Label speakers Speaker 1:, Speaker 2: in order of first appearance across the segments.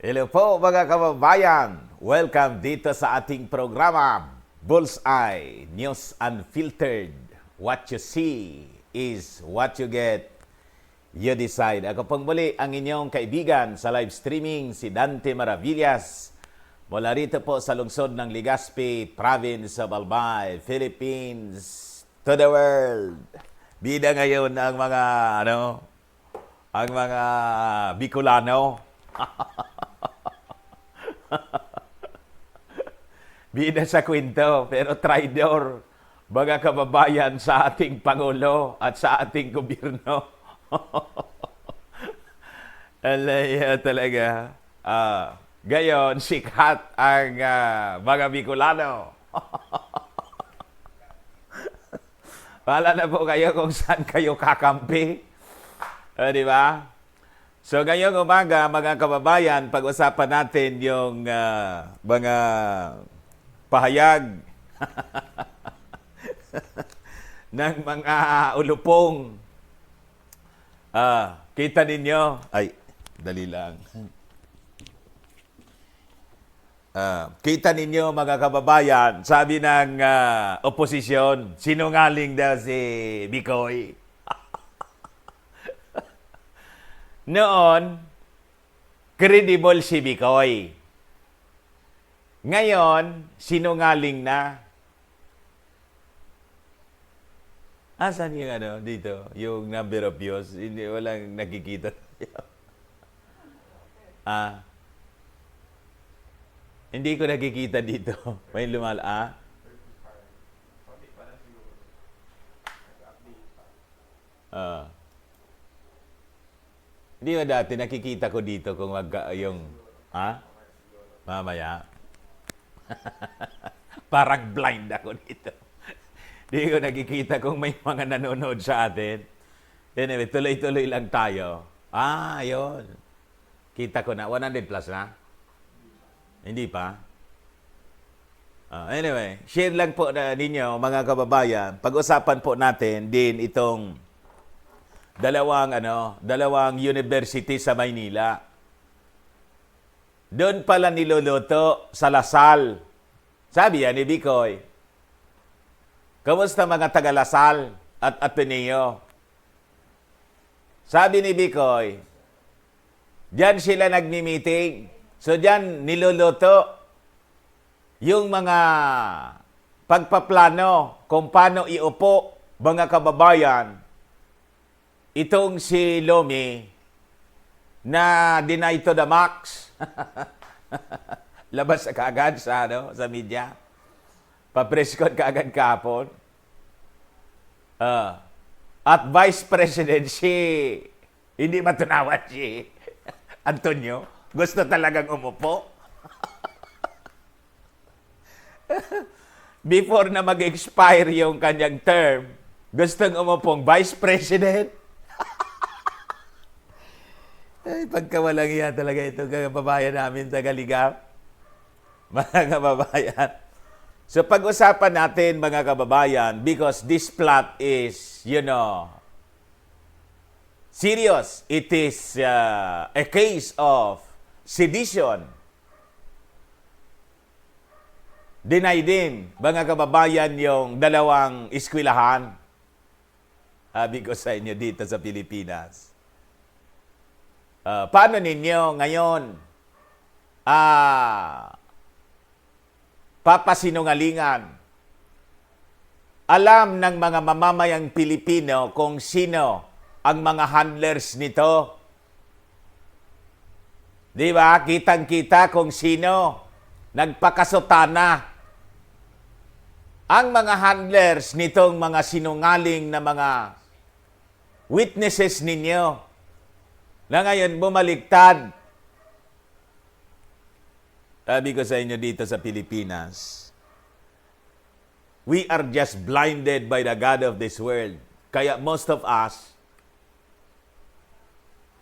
Speaker 1: Hello po mga kababayan! Welcome dito sa ating programa, Bullseye News Unfiltered. What you see is what you get. You decide. Ako pong muli ang inyong kaibigan sa live streaming, si Dante Maravillas. Mula rito po sa lungsod ng Legazpi, Province of Albay, Philippines, to the world. Bida ngayon ang mga Bicolano. Bida sa kwento, pero traidor, mga kababayan sa ating Pangulo at sa ating gobyerno. Alaya talaga. Gayon, sikat ang mga Bicolano. Wala na po kayo kung saan kayo kakampi. Di ba? So ngayong umaga, mga kababayan, pag-usapan natin yung mga pahayag ng mga ulupong. Kita ninyo, ay, dali lang. Kita ninyo, mga kababayan, sabi ng oposisyon, sinungaling daw si Bicoy. Noon, credible si Bicoy. Ngayon, sinungaling na. Asan yung dito? Yung number of views? Hindi, walang nakikita. Hindi ko nakikita dito. May lumala. Hindi ba dati nakikita ko dito kung yung... Mamaya. Parang blind ako dito. Hindi ko nakikita kung may mga nanonood sa atin. Anyway, tuloy-tuloy lang tayo. Yun. Kita ko na. 100 plus na? Hindi pa? Anyway, share lang po na ninyo, mga kababayan. Pag-usapan po natin din itong dalawang university sa Maynila. Doon pala niluluto sa Lasal. Sabi yan ni Bicoy, kamusta mga taga Lasal at Ateneo? Sabi ni Bicoy, diyan sila nagmi-meeting. So diyan niluluto yung mga pagpaplano kung paano iupo, mga kababayan, itong si Lomi na deny to the max. Labas kaagad sa media. Pa-presscon kaagad kahapon. At Vice President hindi matunawan si Antonio. Gusto talagang umupo. Before na mag-expire yung kanyang term, gustong umupong Vice President. Ay, pagkawalang iya talaga ito, kababayan namin, Tagaligaw. Mga kababayan. So, pag-usapan natin, mga kababayan, because this plot is, serious. It is a case of sedition. Deny din, mga kababayan, yung dalawang eskwelahan. Sabi ko sa inyo dito sa Pilipinas. Paano ninyo ngayon papasinungalingan? Alam ng mga mamamayang Pilipino kung sino ang mga handlers nito. Di ba? Kitang-kita kung sino nagpakasutana. Ang mga handlers nitong mga sinungaling na mga witnesses ninyo na ngayon bumaliktad. Sabi ko sa inyo dito sa Pilipinas, we are just blinded by the God of this world. Kaya most of us,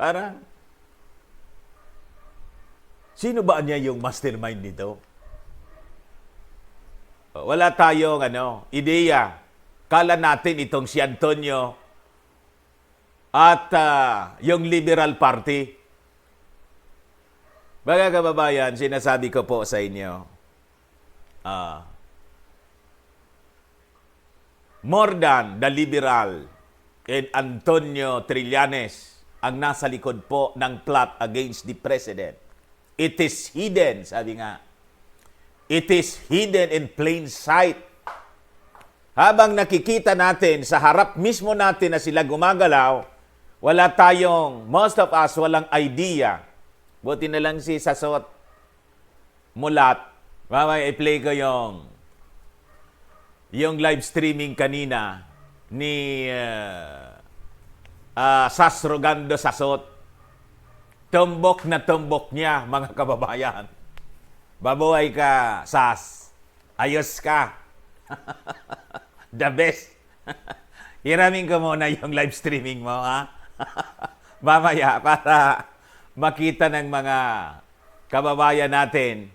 Speaker 1: parang, sino ba niya yung mastermind nito? Wala tayong ideya. Kala natin itong si Antonio at yung Liberal Party. Mga kababayan, sinasabi ko po sa inyo, more than the liberal and Antonio Trillanes ang nasa likod po ng plot against the president. It is hidden, sabi nga. It is hidden in plain sight. Habang nakikita natin sa harap mismo natin na sila gumagalaw, wala tayong, most of us, walang idea. Buti na lang si Sasot Mulat. Mamaya i-play ko yung live streaming kanina ni Sas Rogando Sasot. Tumbok na tumbok niya, mga kababayan. Babuhay ka, Sas. Ayos ka. The best. Hiramin ko muna yung live streaming mo, ha? Mamaya, para makita ng mga kababayan natin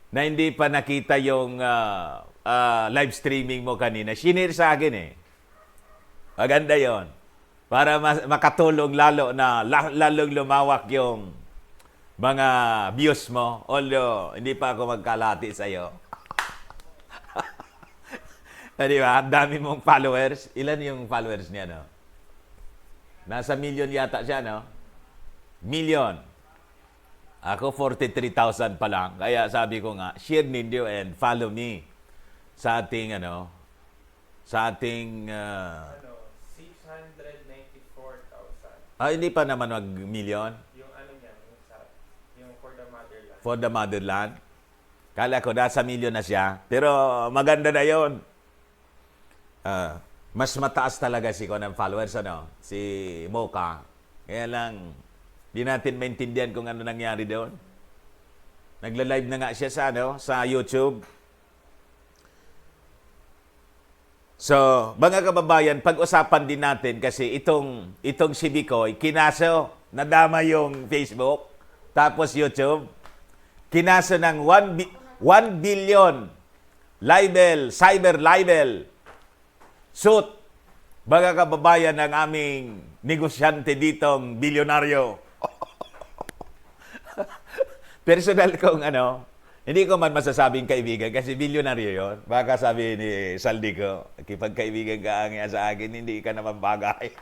Speaker 1: na hindi pa nakita yung live streaming mo kanina. Shinare sa akin eh. Maganda yon. Para makatulong lalong lumawak yung mga views mo. Although, hindi pa ako magkalati sa'yo. Di ba? Ang dami mong followers. Ilan yung followers niya, no? Nasa million yata siya, no? Million. Ako 43,000 pa lang. Kaya sabi ko nga, share ninyo and follow me sa ating sa ating
Speaker 2: 694,000.
Speaker 1: hindi pa naman mag-million.
Speaker 2: Yung niya, yung for the motherland.
Speaker 1: For the motherland. Kala ko nasa million na siya. Pero maganda na 'yon. Mas mataas talaga si ng followers si Mocha. Kaya lang di natin maintindihan kung ano nangyari doon. Nagla-live na nga siya sa YouTube. So, mga kababayan, pag-usapan din natin kasi itong si Bicoy, kinaso, nadama yung Facebook, tapos YouTube, kinaso ng 1 billion cyber libel suit. Mga kababayan ng aming negosyante ditong bilyonaryo. Personal kong hindi ko man masasabing kaibigan kasi bilyonaryo yon. Baka sabi ni Saldi ko, kipagkaibigan ka sa akin, hindi ka naman bagay.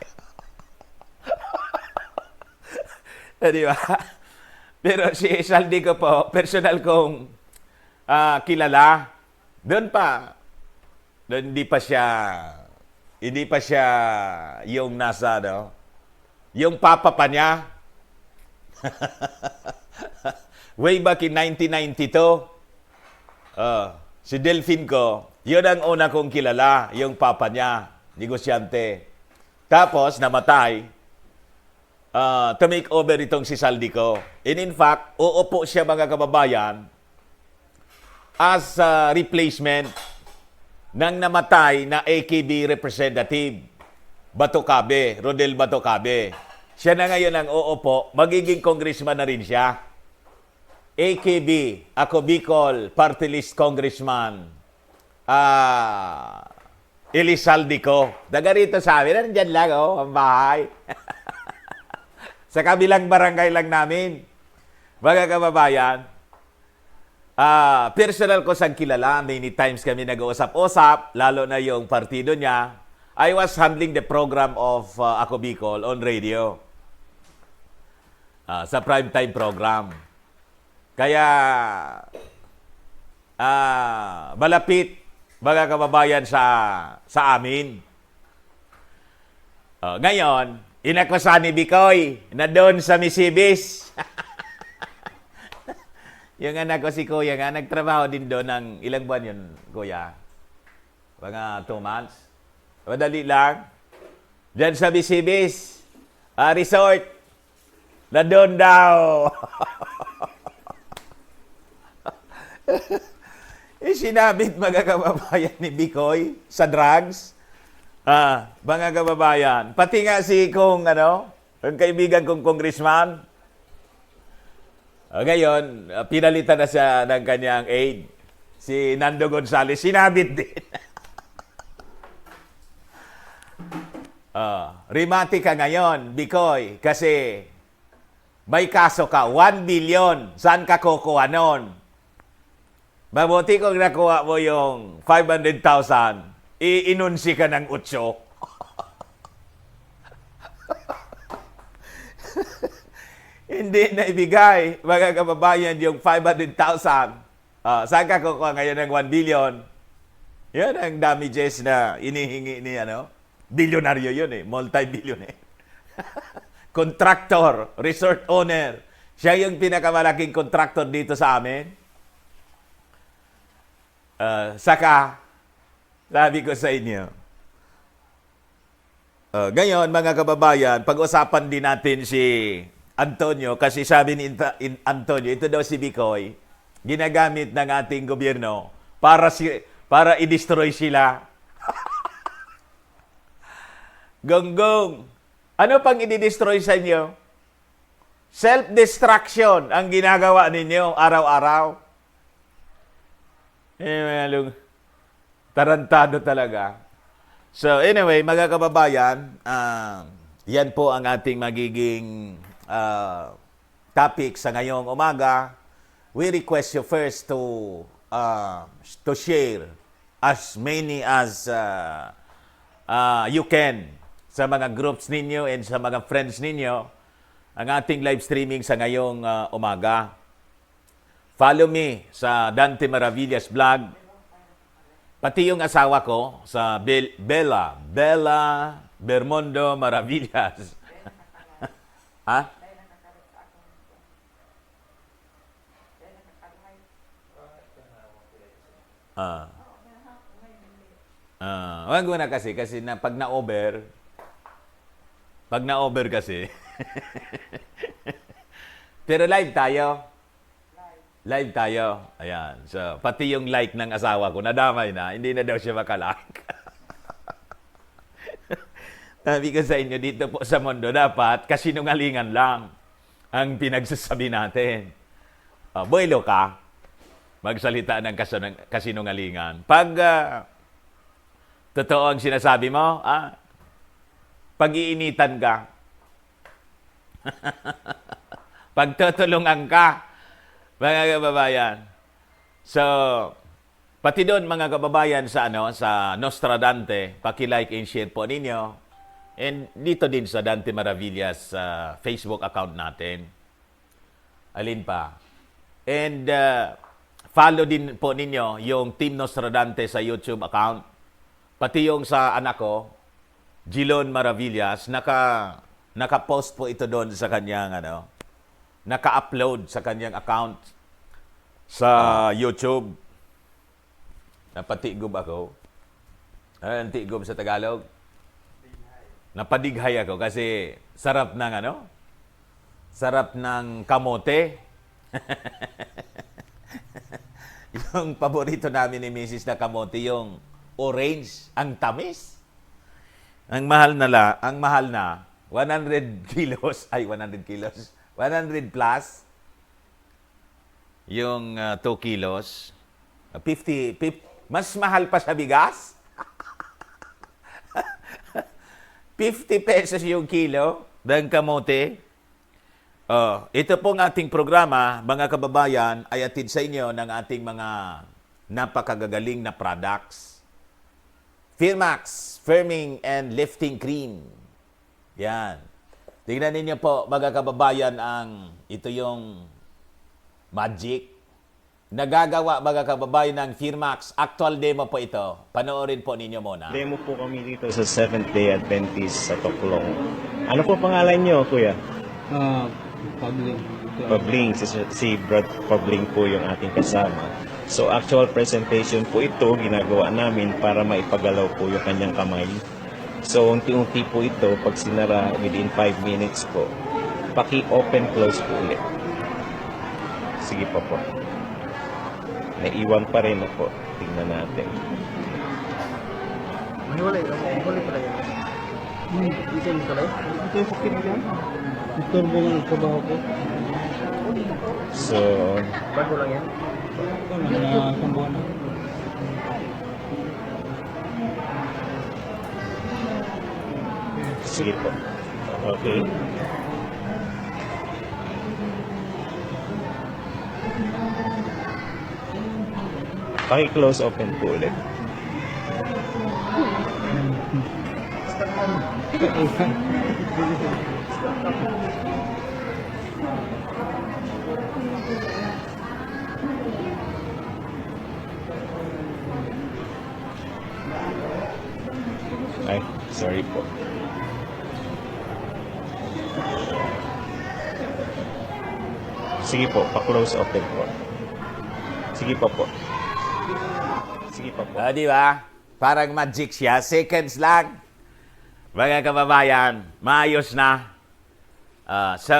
Speaker 1: Di ba? Pero si Saldi ko po, personal kong kilala. Doon hindi pa siya yung nasa, yung papa pa niya. Way back in 1992, si Delphine ko, yun ang una kong kilala, yung papa niya, negosyante. Tapos, namatay, to make over itong si Saldi ko. And in fact, uupo siya mga kababayan as a replacement ng namatay na AKB representative, Batocabe, Rodel Batocabe. Siya na ngayon ang uupo, magiging congressman na rin siya. AKB, ako Bicol, Party List Congressman, Elizalde ko. Daga rito sa amin, nandyan lang, ang bahay. Sa kabilang barangay lang namin. Mga kababayan, personal ko siyang kilala. Many times kami nag-uusap-usap, lalo na yung partido niya. I was handling the program of Ako Bicol on radio. Sa primetime program. Kaya, malapit, mga kababayan, sa amin. Ngayon, inakusa ni Bicoy na doon sa Misibis. Yung anak ko si Kuya nga, nagtrabaho din doon ng ilang buwan yun, Kuya? Mga 2 months. Madali lang. Diyan sa Misibis, resort, na doon daw. Sinabit mga kababayan ni Bicoy sa drugs. Mga kababayan, pati nga si ang kaibigan kong congressman, ngayon, pinalitan na siya ng kanyang aide, si Nando Gonzales, sinabit din. Rimati ka ngayon, Bicoy, kasi May kaso ka, 1 billion. Saan ka kukuha nun? Mabuti kung nakuha mo yung 500,000, iinunsi ka ng 8. Hindi na ibigay, mga kababayan, yung 500,000. Saan ka kukuha ngayon ng 1 billion? Yan ang damages na inihingi ni bilyonaryo yun multi-billionaire. Contractor, resort owner. Siya yung pinakamalaking contractor dito sa amin. Saka, sabi ko sa inyo, ngayon mga kababayan, pag-usapan din natin si Antonio, kasi sabi ni Antonio, ito daw si Bicoy, ginagamit ng ating gobyerno para i-destroy sila. Gonggong, ano pang i-destroy sa inyo? Self-destruction ang ginagawa ninyo araw-araw. Tarantado talaga. So anyway, mga kababayan, yan po ang ating magiging topic sa ngayong umaga. We request you first to share as many as you can sa mga groups ninyo and sa mga friends ninyo ang ating live streaming sa ngayong umaga. Follow me sa Dante Maravillas vlog. Pati yung asawa ko sa Bella Bermondo Maravillas. Ha? Wag mo na kasi na pag na-over kasi. Pero live tayo. Live tayo. Ayan. So, pati yung like ng asawa ko, nadamay na. Hindi na daw siya makalike. Sabi ko sa inyo, dito po sa mundo, dapat kasinungalingan lang ang pinagsasabi natin. Buwelo ka, magsalita ng kasinungalingan. Pag totoo ang sinasabi mo, pag-iinitan ka. Pagtutulungan ka, mga kababayan. So, pati doon mga kababayan sa Nostradante, paki-like and share po ninyo. And dito din sa Dante Maravillas Facebook account natin. Alin pa? And follow din po ninyo yung Team Nostradante sa YouTube account. Pati yung sa anak ko, Gilon Maravillas, naka-post po ito doon sa kanyang naka-upload sa kanyang account sa YouTube. Napatigub ako. Napatigub sa Tagalog? Napadighay ako kasi sarap ng sarap ng kamote. Yung paborito namin ni Mrs. na kamote, yung orange, ang tamis. Ang mahal na 100 kilos, 100 plus, yung 2 kilos, 50, mas mahal pa sa bigas. 50 pesos yung kilo ng kamote. Ito pong ating programa, mga kababayan, ay atid sa inyo ng ating mga napakagagaling na products. Firmax, Firming and Lifting Cream. Yan. Tingnan ninyo po, mga kababayan, ito yung magic. Nagagawa, mga kababayan, ng Firmax. Actual demo po ito. Panoorin po ninyo muna.
Speaker 3: Demo po kami dito sa Seventh-day Adventist sa Toklong. Ano po pangalan nyo, kuya?
Speaker 4: Pabling.
Speaker 3: Pabling. Si Brad Pabling po yung ating kasama. So, actual presentation po ito, ginagawa namin para maipagalaw po yung kanyang kamay. So, unti-unti po ito, pag sinara within 5 minutes po, paki-open close po ulit. Sige pa po. Naiwan pa rin po. Tingnan natin.
Speaker 4: Mahiwalay pala yan. Dito yung pala. Ito yung sakit yan. Ito yung trabaho ko.
Speaker 3: So,
Speaker 4: Bago lang yan. Isang buwan na.
Speaker 3: sige po. Okay. Paki-close open po ulit. Ay, sorry po. Sige po, pa-close open po. Sige pa po. Sige pa po.
Speaker 1: Di ba? Parang magic siya. Seconds lang. Mga kababayan, maayos na. So,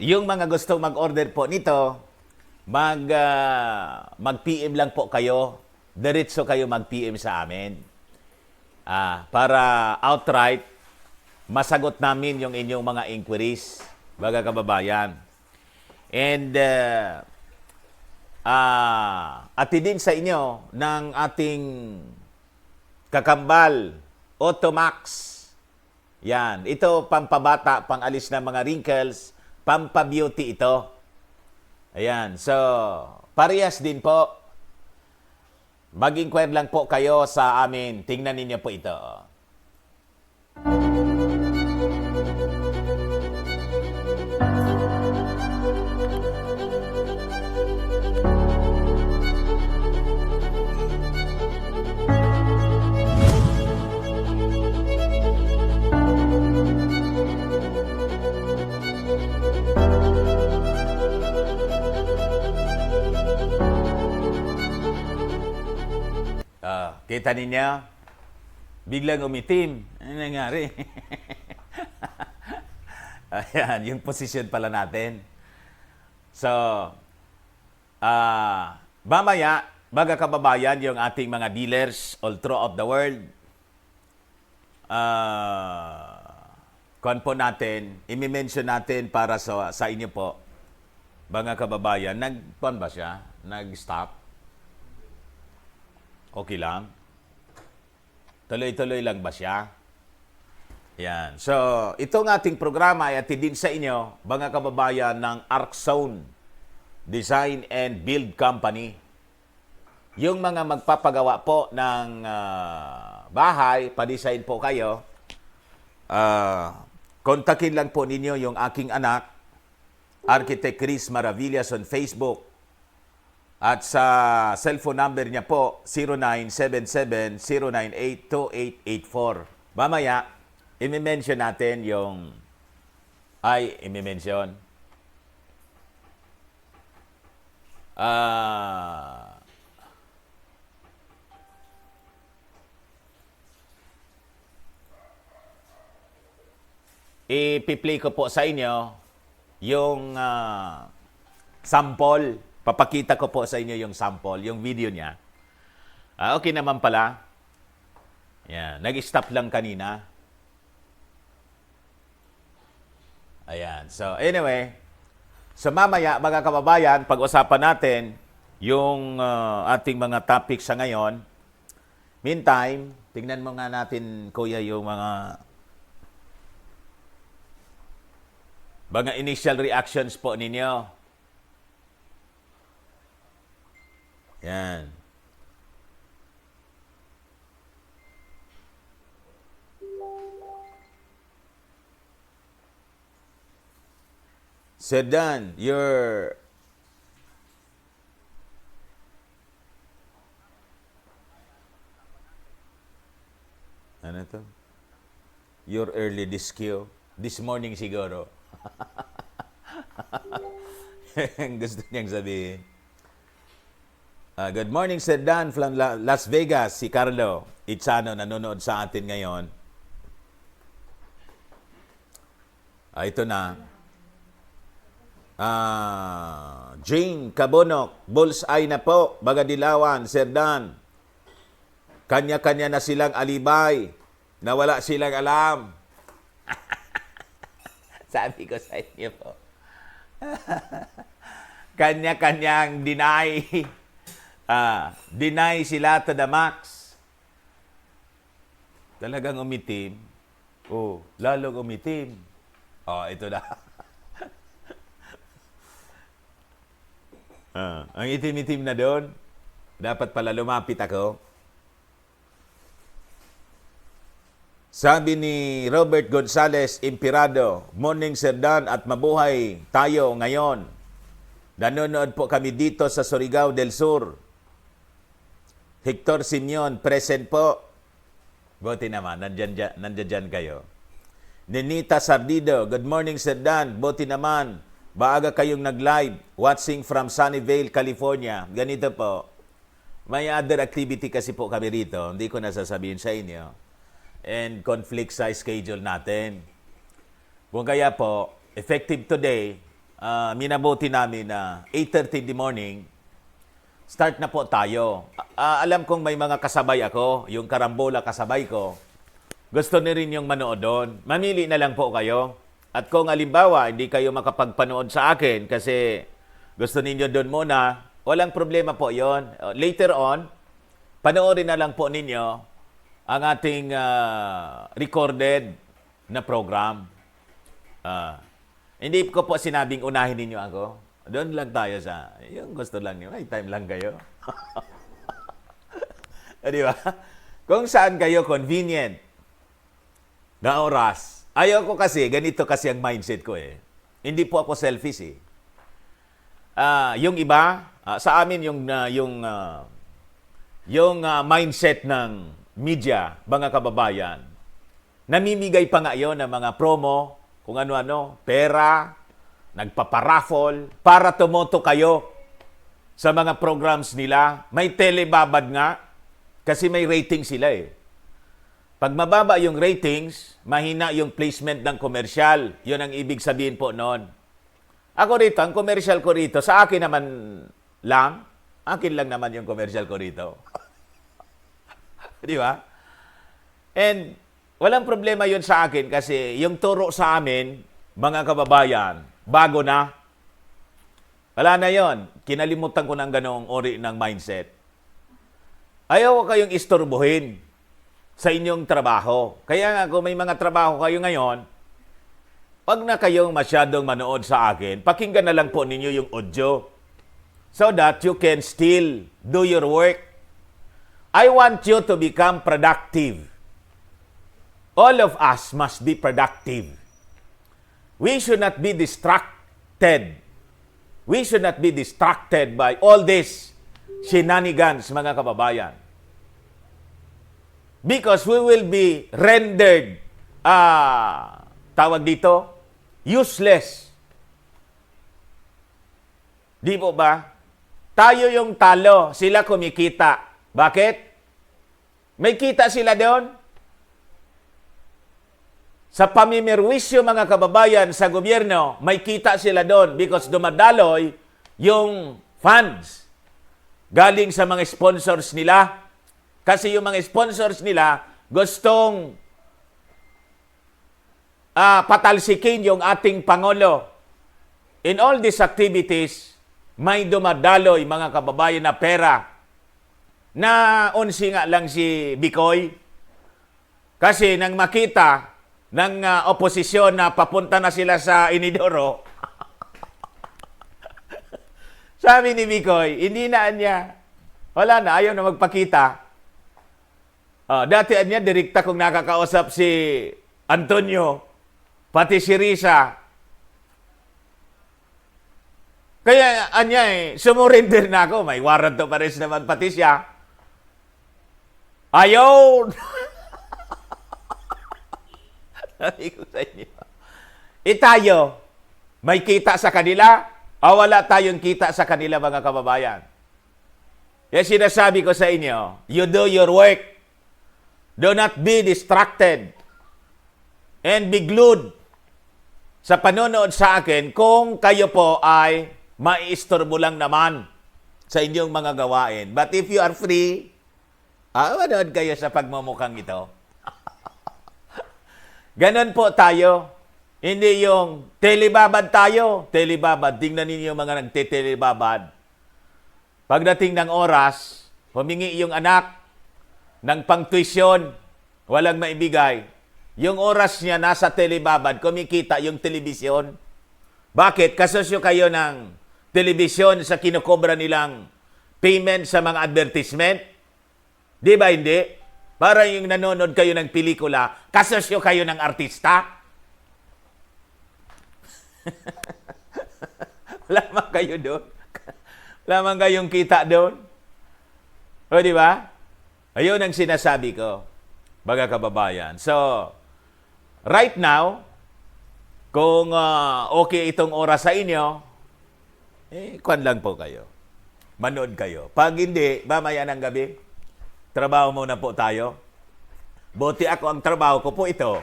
Speaker 1: yung mga gustong mag-order po nito, mag-PM lang po kayo. Diretso kayo mag-PM sa amin. Para outright, masagot namin yung inyong mga inquiries, mga kababayan. And atidin sa inyo ng ating kakambal, Automax. Yan. Ito, pampabata, pangalis ng mga wrinkles, pampabeauty ito. Ayan. So, parehas din po. Mag-inquire lang po kayo sa amin. Tingnan ninyo po ito. Kita ninyo? Biglang umitim. Ano nangyari? Ayan, yung position pala natin. So, mamaya, mga kababayan, yung ating mga dealers all throughout the world, po natin, imi-mention natin para sa inyo po, mga kababayan, nag-pan ba siya? Nag-stop? Okay lang? Tuloy-tuloy lang ba siya? Yan. So, itong ating programa ay atidin sa inyo, mga kababayan ng ArcZone Design and Build Company. Yung mga magpapagawa po ng bahay, pa-design po kayo, kontakin lang po ninyo yung aking anak, Architect Chris Maravillas on Facebook. At sa cellphone number niya po, 0977-098-2884. Mamaya, imi-mention natin yung... imi-mention. I-play ko po sa inyo yung sample. Papakita ko po sa inyo yung sample, yung video niya. Okay naman pala. Yan. Nag-stop lang kanina. Ayan. So, anyway. So, mamaya, mga kababayan, pag-usapan natin yung ating mga topics sa ngayon. Meantime, tingnan mo nga natin, Kuya, yung mga initial reactions po ninyo. Yan. Sedan, you're... Ano to? Your early disco. This morning siguro. Gusto niyang sabihin. Good morning, Sir Dan from Las Vegas. Si Carlo Itzano nanonood sa atin ngayon. Ito na. Jane Cabonok, bullseye na po, Bagadilawan, Sir Dan. Kanya-kanya na silang alibay na wala silang alam. Sabi ko sa inyo po. Kanya-kanyang deny. Deny sila to the max. Talagang umitim. Oh, lalong umitim. Oh, ito na. Ang itim-itim na doon. Dapat pala lumapit ako. Sabi ni Robert Gonzales Impirado, morning Sir Dan at mabuhay tayo ngayon. Nanonood po kami dito sa Surigao del Sur. Hector Simeon, present po. Buti naman, nandyan kayo. Nenita Sardido, good morning Sir Dan. Buti naman, maaga kayong nag-live, watching from Sunnyvale, California. Ganito po, may other activity kasi po kami rito, hindi ko nasasabihin sa inyo. And conflict sa schedule natin. Kung kaya po, effective today, minabuti namin na 8:30 in the morning, start na po tayo. Alam kong may mga kasabay ako, yung karambola kasabay ko. Gusto ni rin yung manood doon. Mamili na lang po kayo. At kung alimbawa, hindi kayo makapagpanood sa akin kasi gusto ninyo doon muna, walang problema po yon. Later on, panoorin na lang po ninyo ang ating recorded na program. Hindi ko po sinabing unahin ninyo ako. Doon lang tayo sa, yung gusto lang niyo, may time lang kayo. Di ba? Kung saan kayo convenient na oras. Ayaw ko kasi, ganito kasi ang mindset ko eh. Hindi po ako selfish eh. Yung iba, sa amin yung mindset ng media, mga kababayan, namimigay pa nga yun ng mga promo, kung ano-ano, pera, nagpaparaffle, para tumoto kayo sa mga programs nila. May telebabad nga, kasi may rating sila eh. Pag mababa yung ratings, mahina yung placement ng komersyal. Yun ang ibig sabihin po noon. Ako rito, ang komersyal ko rito, sa akin naman lang, akin lang naman yung komersyal ko rito. Di ba? And walang problema yun sa akin kasi yung turo sa amin, mga kababayan, bago na. Wala na yon. Kinalimutan ko ng ganong ori ng mindset. Ayaw ko kayong istorbohin sa inyong trabaho. Kaya nga kung may mga trabaho kayo ngayon, pag na kayong masyadong manood sa akin, pakinggan na lang po ninyo yung audio so that you can still do your work. I want you to become productive. All of us must be productive. We should not be distracted. We should not be distracted by all this shenanigans, mga kababayan. Because we will be rendered, tawag dito, useless. Di po ba? Tayo yung talo, sila kumikita. Bakit? May kita sila doon. Sa pamimirwisyo, mga kababayan, sa gobyerno, may kita sila doon because dumadaloy yung funds galing sa mga sponsors nila. Kasi yung mga sponsors nila gustong patalsikin yung ating Pangulo. In all these activities, may dumadaloy, mga kababayan, na pera. Na unsi nga lang si Bicoy. Kasi nang makita ng oposisyon na papunta na sila sa Inidoro, sabi ni Bicoy, hindi na niya. Wala na, ayaw na magpakita. Dati niya, direkta kong nakakausap si Antonio, pati si Risa. Kaya anya sumurinder na ako. May warrant of arrest naman pati siya. Ayaw! Sabi ko sa inyo. Tayo, may kita sa kanila, o wala tayong kita sa kanila, mga kababayan. Kaya sinasabi ko sa inyo, you do your work. Do not be distracted. And be glued sa panonood sa akin kung kayo po ay maiistorbo lang naman sa inyong mga gawain. But if you are free, manood kayo sa pagmumukhang ito. Ganon po tayo. Hindi yung telebabad tayo. Telebabad. Tingnan ninyo yung mga nagte-telebabad. Pagdating ng oras, humingi yung anak ng pang-tuition, walang maibigay. Yung oras niya nasa telebabad, kumikita yung telebisyon. Bakit? Kasosyo kayo ng telebisyon sa kinukobra nilang payment sa mga advertisement? Di ba hindi? Para yung nanonood kayo ng pelikula, kasosyo kayo ng artista? Lamang kayo doon. Lamang kayong kita doon. O, di ba? Ayun ang sinasabi ko, mga kababayan. So, right now, kung okay itong oras sa inyo, kwan lang po kayo. Manood kayo. Pag hindi, mamaya ng gabi, trabaho muna po tayo. Buti ako, ang trabaho ko po ito.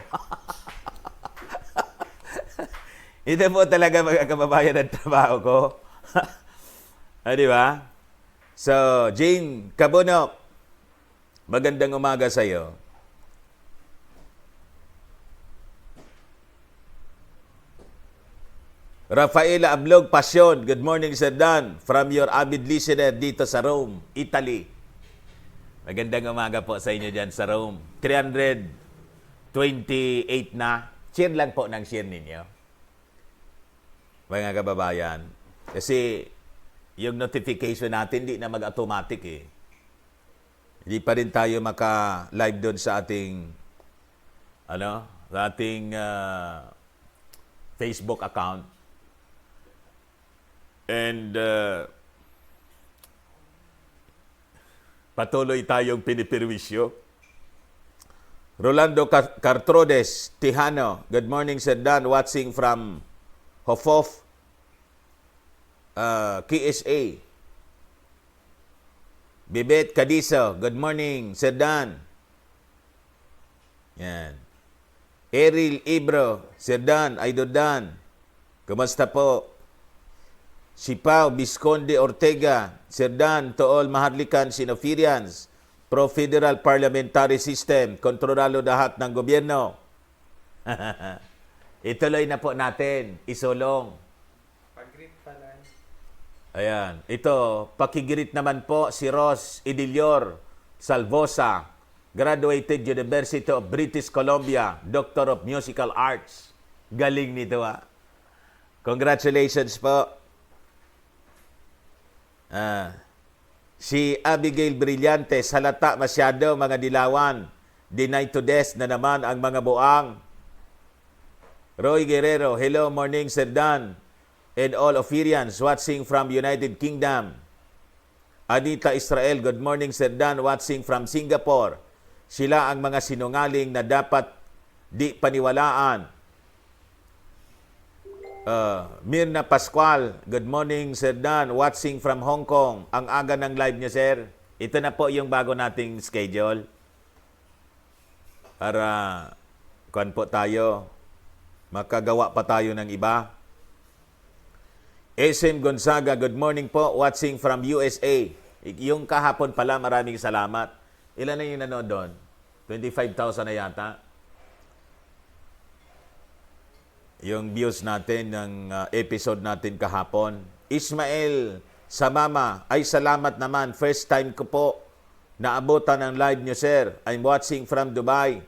Speaker 1: Ito po talaga mga kababayan ang trabaho ko. Di ba? So, Jane Cabonok, magandang umaga sa iyo. Rafaela Ablog Pasyon, good morning Sir Dan, from your avid listener dito sa Rome, Italy. Magandang umaga po sa inyo dyan sa Rome. 328 na. Share lang po ng share ninyo. Mga kababayan. Kasi yung notification natin hindi na mag-automatic eh. Hindi pa rin tayo maka-live doon sa ating Facebook account. And patuloy tayong pinipirwisyo. Rolando Cartrodes Tijano, good morning Sir Dan, watching from Hofof, KSA. Bibet Cadizo, good morning Sir Dan. Yan. Eril Ibro, Sir Dan, Idol Dan, kumusta po? Si Pao Visconde Ortega, Sir Dan, to all Maharlikan Sinofirians, pro-federal parliamentary system, kontrolalo lahat ng gobyerno. Ituloy na po natin, isulong.
Speaker 2: Pag-greet pala.
Speaker 1: Ayan, ito, pakigirit naman po si Ross Idilior Salvosa, graduated University of British Columbia, Doctor of Musical Arts. Galing nito Congratulations po. Si Abigail Brillantes, halata masyado mga dilawan. Deny to death na naman ang mga buang. Roy Guerrero, hello morning Sir Dan and all Ophirians watching from United Kingdom. Anita Israel, good morning Sir Dan, watching from Singapore. Sila ang mga sinungaling na dapat di paniwalaan. Mirna Pascual, good morning Sir Dan, watching from Hong Kong. Ang aga ng live niyo Sir. Ito na po yung bago nating schedule. Para kuan po tayo, makagawa pa tayo ng iba. SM Gonzaga, good morning po, watching from USA. Yung kahapon pala, maraming salamat. Ilan na yung nanood doon? 25,000 na yata. Yung views natin ng episode natin kahapon. Ismael Samama, ay salamat naman. First time ko po naabutan ang live nyo, sir. I'm watching from Dubai.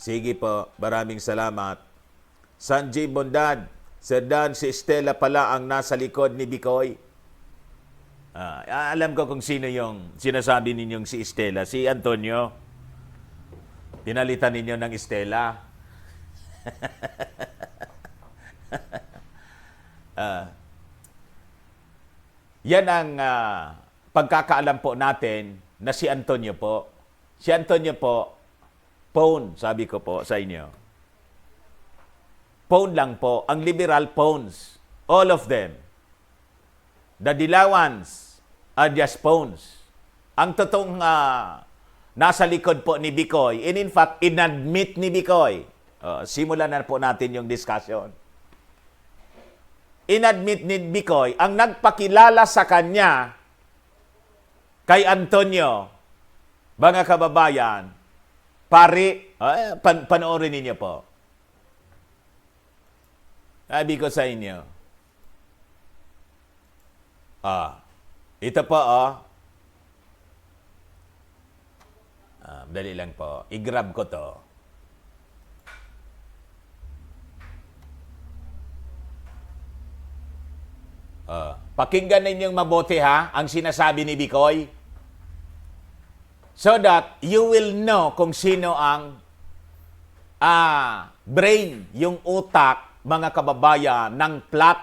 Speaker 1: Sige po, maraming salamat. Sanjay Bondad, Sir Dan, si Estela pala ang nasa likod ni Bikoy. Alam ko kung sino yung sinasabi ninyong si Estela. Si Antonio. Pinalitan ninyo ng Estela. Yan ang pagkakaalam po natin na si Antonio po. Si Antonio po, phone, sabi ko po sa inyo. Phone lang po. Ang liberal phones. All of them. The Dilawans are just phones. Ang totoong nasa likod po ni Bikoy, and in fact, inadmit ni Bikoy. Simulan na po natin yung discussion. Inadmit ni Bikoy, ang nagpakilala sa kanya kay Antonio, mga kababayan, panoorin ninyo po. Sabi ko sa inyo. Ito po, dali lang po. I-grab ko to. Pakinggan ninyong mabuti ha, ang sinasabi ni Bikoy. So that you will know kung sino ang brain, yung utak, mga kababayan, ng plot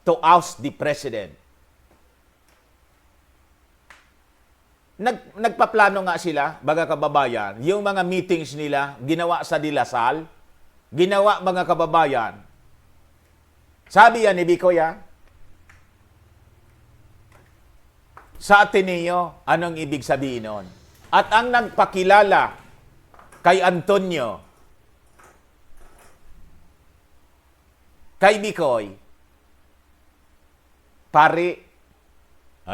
Speaker 1: to oust the president. Nagpaplano nga sila, mga kababayan, yung mga meetings nila, ginawa sa Dilasal, ginawa mga kababayan. Sabi yan ni Bikoy, sa Ateneo, anong ibig sabihin nun? At ang nagpakilala kay Antonio, kay Bikoy, pare,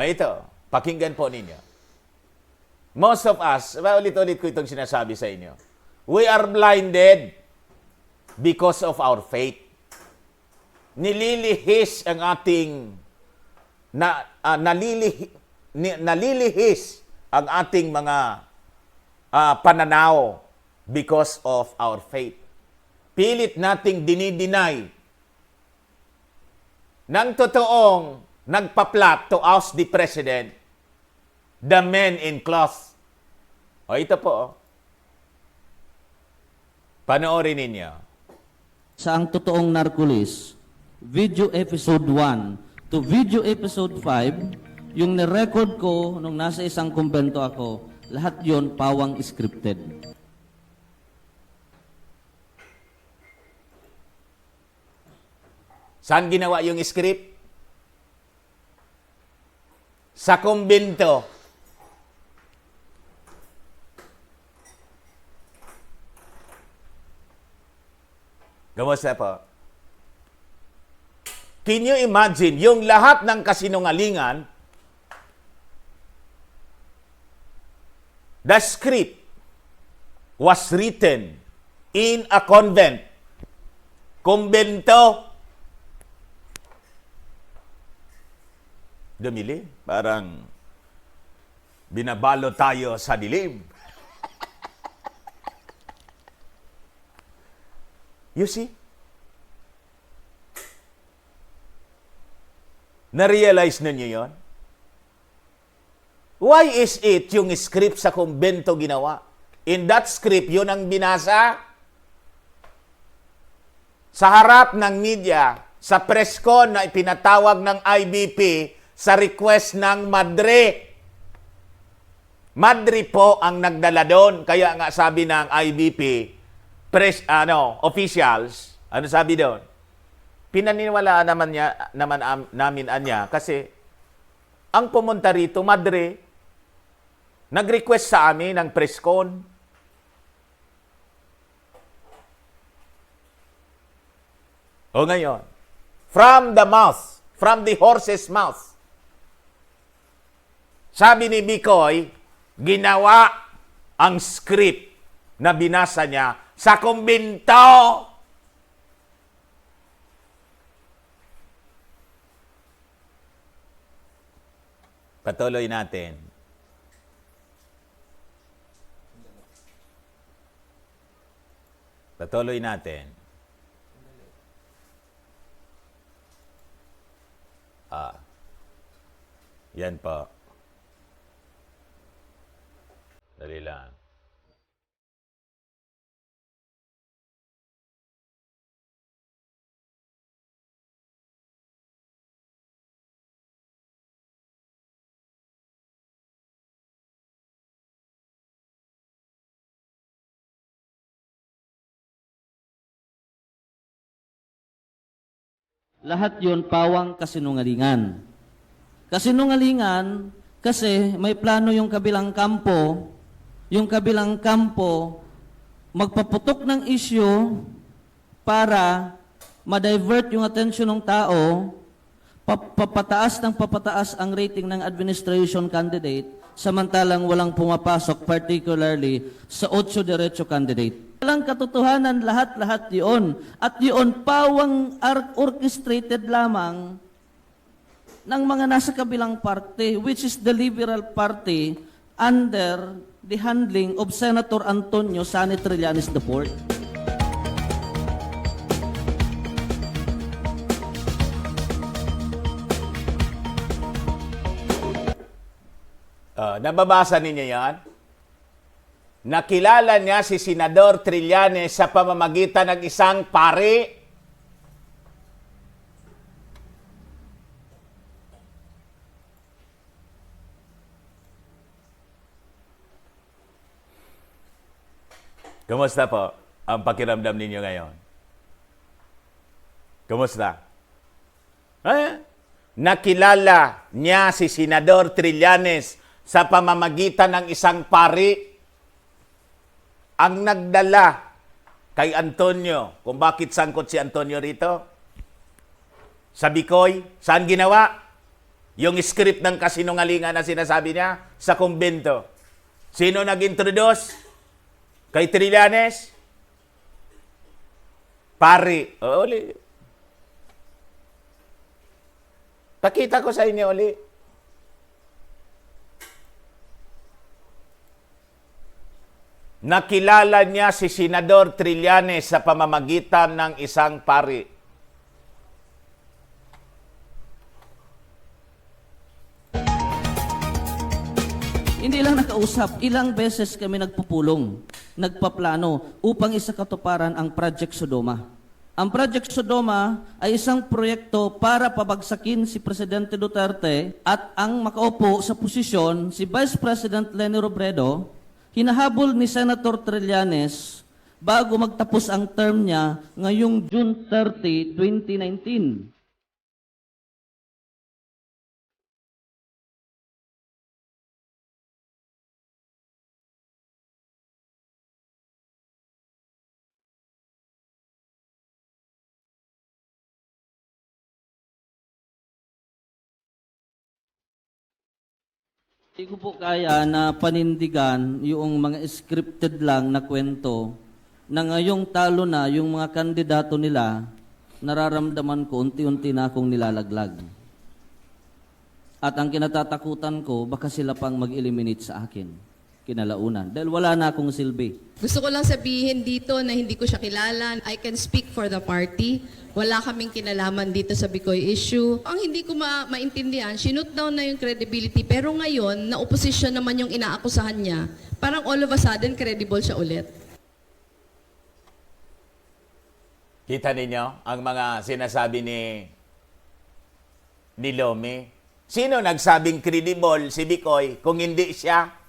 Speaker 1: ito, pakinggan po ninyo. Most of us, ulit-ulit ko itong sinasabi sa inyo, we are blinded because of our faith. Nililihis ang ating, nalilihis ang ating mga pananaw because of our faith. Pilit nating dinideny ng totoong nagpa-plot to oust the president, the men in cloth. O ito po. Panoorin ninyo.
Speaker 5: Sa ang totoong Narcolis, video episode 1 to video episode 5, yung nirecord ko nung nasa isang kumbento ako, lahat yon pawang scripted.
Speaker 1: Saan ginawa yung script? Sa kumbento. Kamusta po? Can you imagine, yung lahat ng kasinungalingan, the script was written in a convent, kumbento. Dumili, parang binabalo tayo sa dilim. You see? Na-realize ninyo yon? Why is it yung script sa kumbento ginawa? In that script, yun ang binasa sa harap ng media, sa press con na ipinatawag ng IBP sa request ng Madre. Madre po ang nagdala doon. Kaya nga sabi ng IBP, officials, ano sabi doon? Pinaniniwalaan namin anya kasi ang pumunta rito, Madre, nag-request sa amin ng press con. O ngayon, from the horse's mouth, sabi ni Bikoy, ginawa ang script na binasa niya sa kumbento. Patuloy natin. Patuloy natin. Yan po. Dali lang.
Speaker 5: Lahat yon pawang kasinungalingan. Kasinungalingan kasi may plano yung kabilang kampo, magpaputok ng issue para ma-divert yung attention ng tao, papataas ang rating ng administration candidate, samantalang walang pumapasok, particularly sa 8 diretso candidate. Walang katotohanan, lahat yun. At yun, pawang orchestrated lamang ng mga nasa kabilang parte, which is the Liberal Party under the handling of Senator Antonio Sani Trillanes IV.
Speaker 1: Nababasa ninyo yan? Nakilala niya si Senador Trillanes sa pamamagitan ng isang pari. Kumusta po ang pakiramdam ninyo ngayon? Kumusta? Nakilala niya si Senador Trillanes sa pamamagitan ng isang pari ang nagdala kay Antonio. Kung bakit sangkot si Antonio rito? Sa Bicoy, saan ginawa? Yung script ng kasinungalingan na sinasabi niya sa kumbento. Sino nag-introduce? Kay Trillanes? Pari. Uli. Pakita ko sa inyo uli. Nakilala niya si Senador Trillanes sa pamamagitan ng isang pari.
Speaker 5: Hindi lang nakausap, ilang beses kami nagpupulong, nagpaplano upang isakatuparan ang Project Sodoma. Ang Project Sodoma ay isang proyekto para pabagsakin si Presidente Duterte at ang makaupo sa posisyon si Vice President Leni Robredo, hinahabol ni Senator Trillanes bago magtapos ang term niya ngayong June 30, 2019. Hindi ko po kaya na panindigan yung mga scripted lang na kwento na ngayong talo na yung mga kandidato nila, nararamdaman ko unti-unti na akong nilalaglag. At ang kinatatakutan ko, baka sila pang mag-eliminate sa akin kinalaunan. Dahil wala na akong silbi.
Speaker 6: Gusto ko lang sabihin dito na hindi ko siya kilala. I can speak for the party. Wala kaming kinalaman dito sa Bicoy issue. Ang hindi ko maintindihan, sinut down na yung credibility. Pero ngayon, na opposition naman yung inaakusahan niya, parang all of a sudden, credible siya ulit.
Speaker 1: Kita ninyo ang mga sinasabi ni Lomi? Sino nagsabing credible si Bicoy kung hindi siya?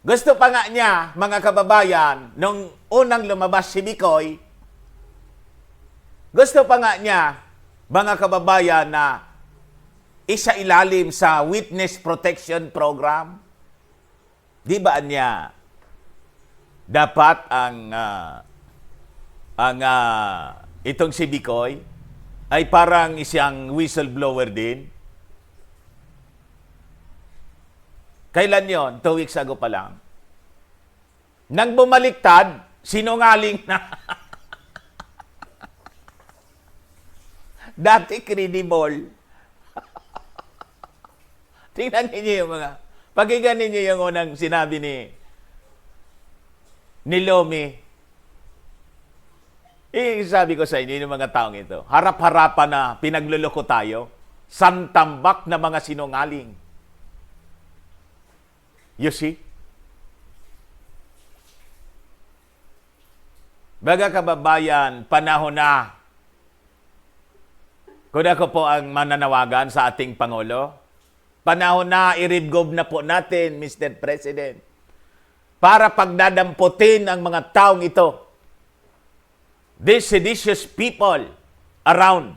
Speaker 1: Gusto pa nga niya, mga kababayan, nung unang lumabas si Bicoy, gusto pa nga niya, mga kababayan, na isa ilalim sa Witness Protection Program. Di ba niya dapat itong si Bicoy ay parang isang whistleblower din? Kailan yon? 2 weeks ago pa lang. Nang bumaliktad, sinungaling na. Dati credible. Tingnan ninyo yung pakinggan ninyo yung unang sinabi ni Lomi. Sabi ko sa inyo, yung mga taong ito, harap-harapan na pinagluloko tayo, santambak na mga sinungaling. You see? Baga kababayan, panahon na. Kung ako po ang mananawagan sa ating Pangulo, panahon na, i-regob na po natin, Mr. President, para pagdadamputin ang mga taong ito, these seditious people around.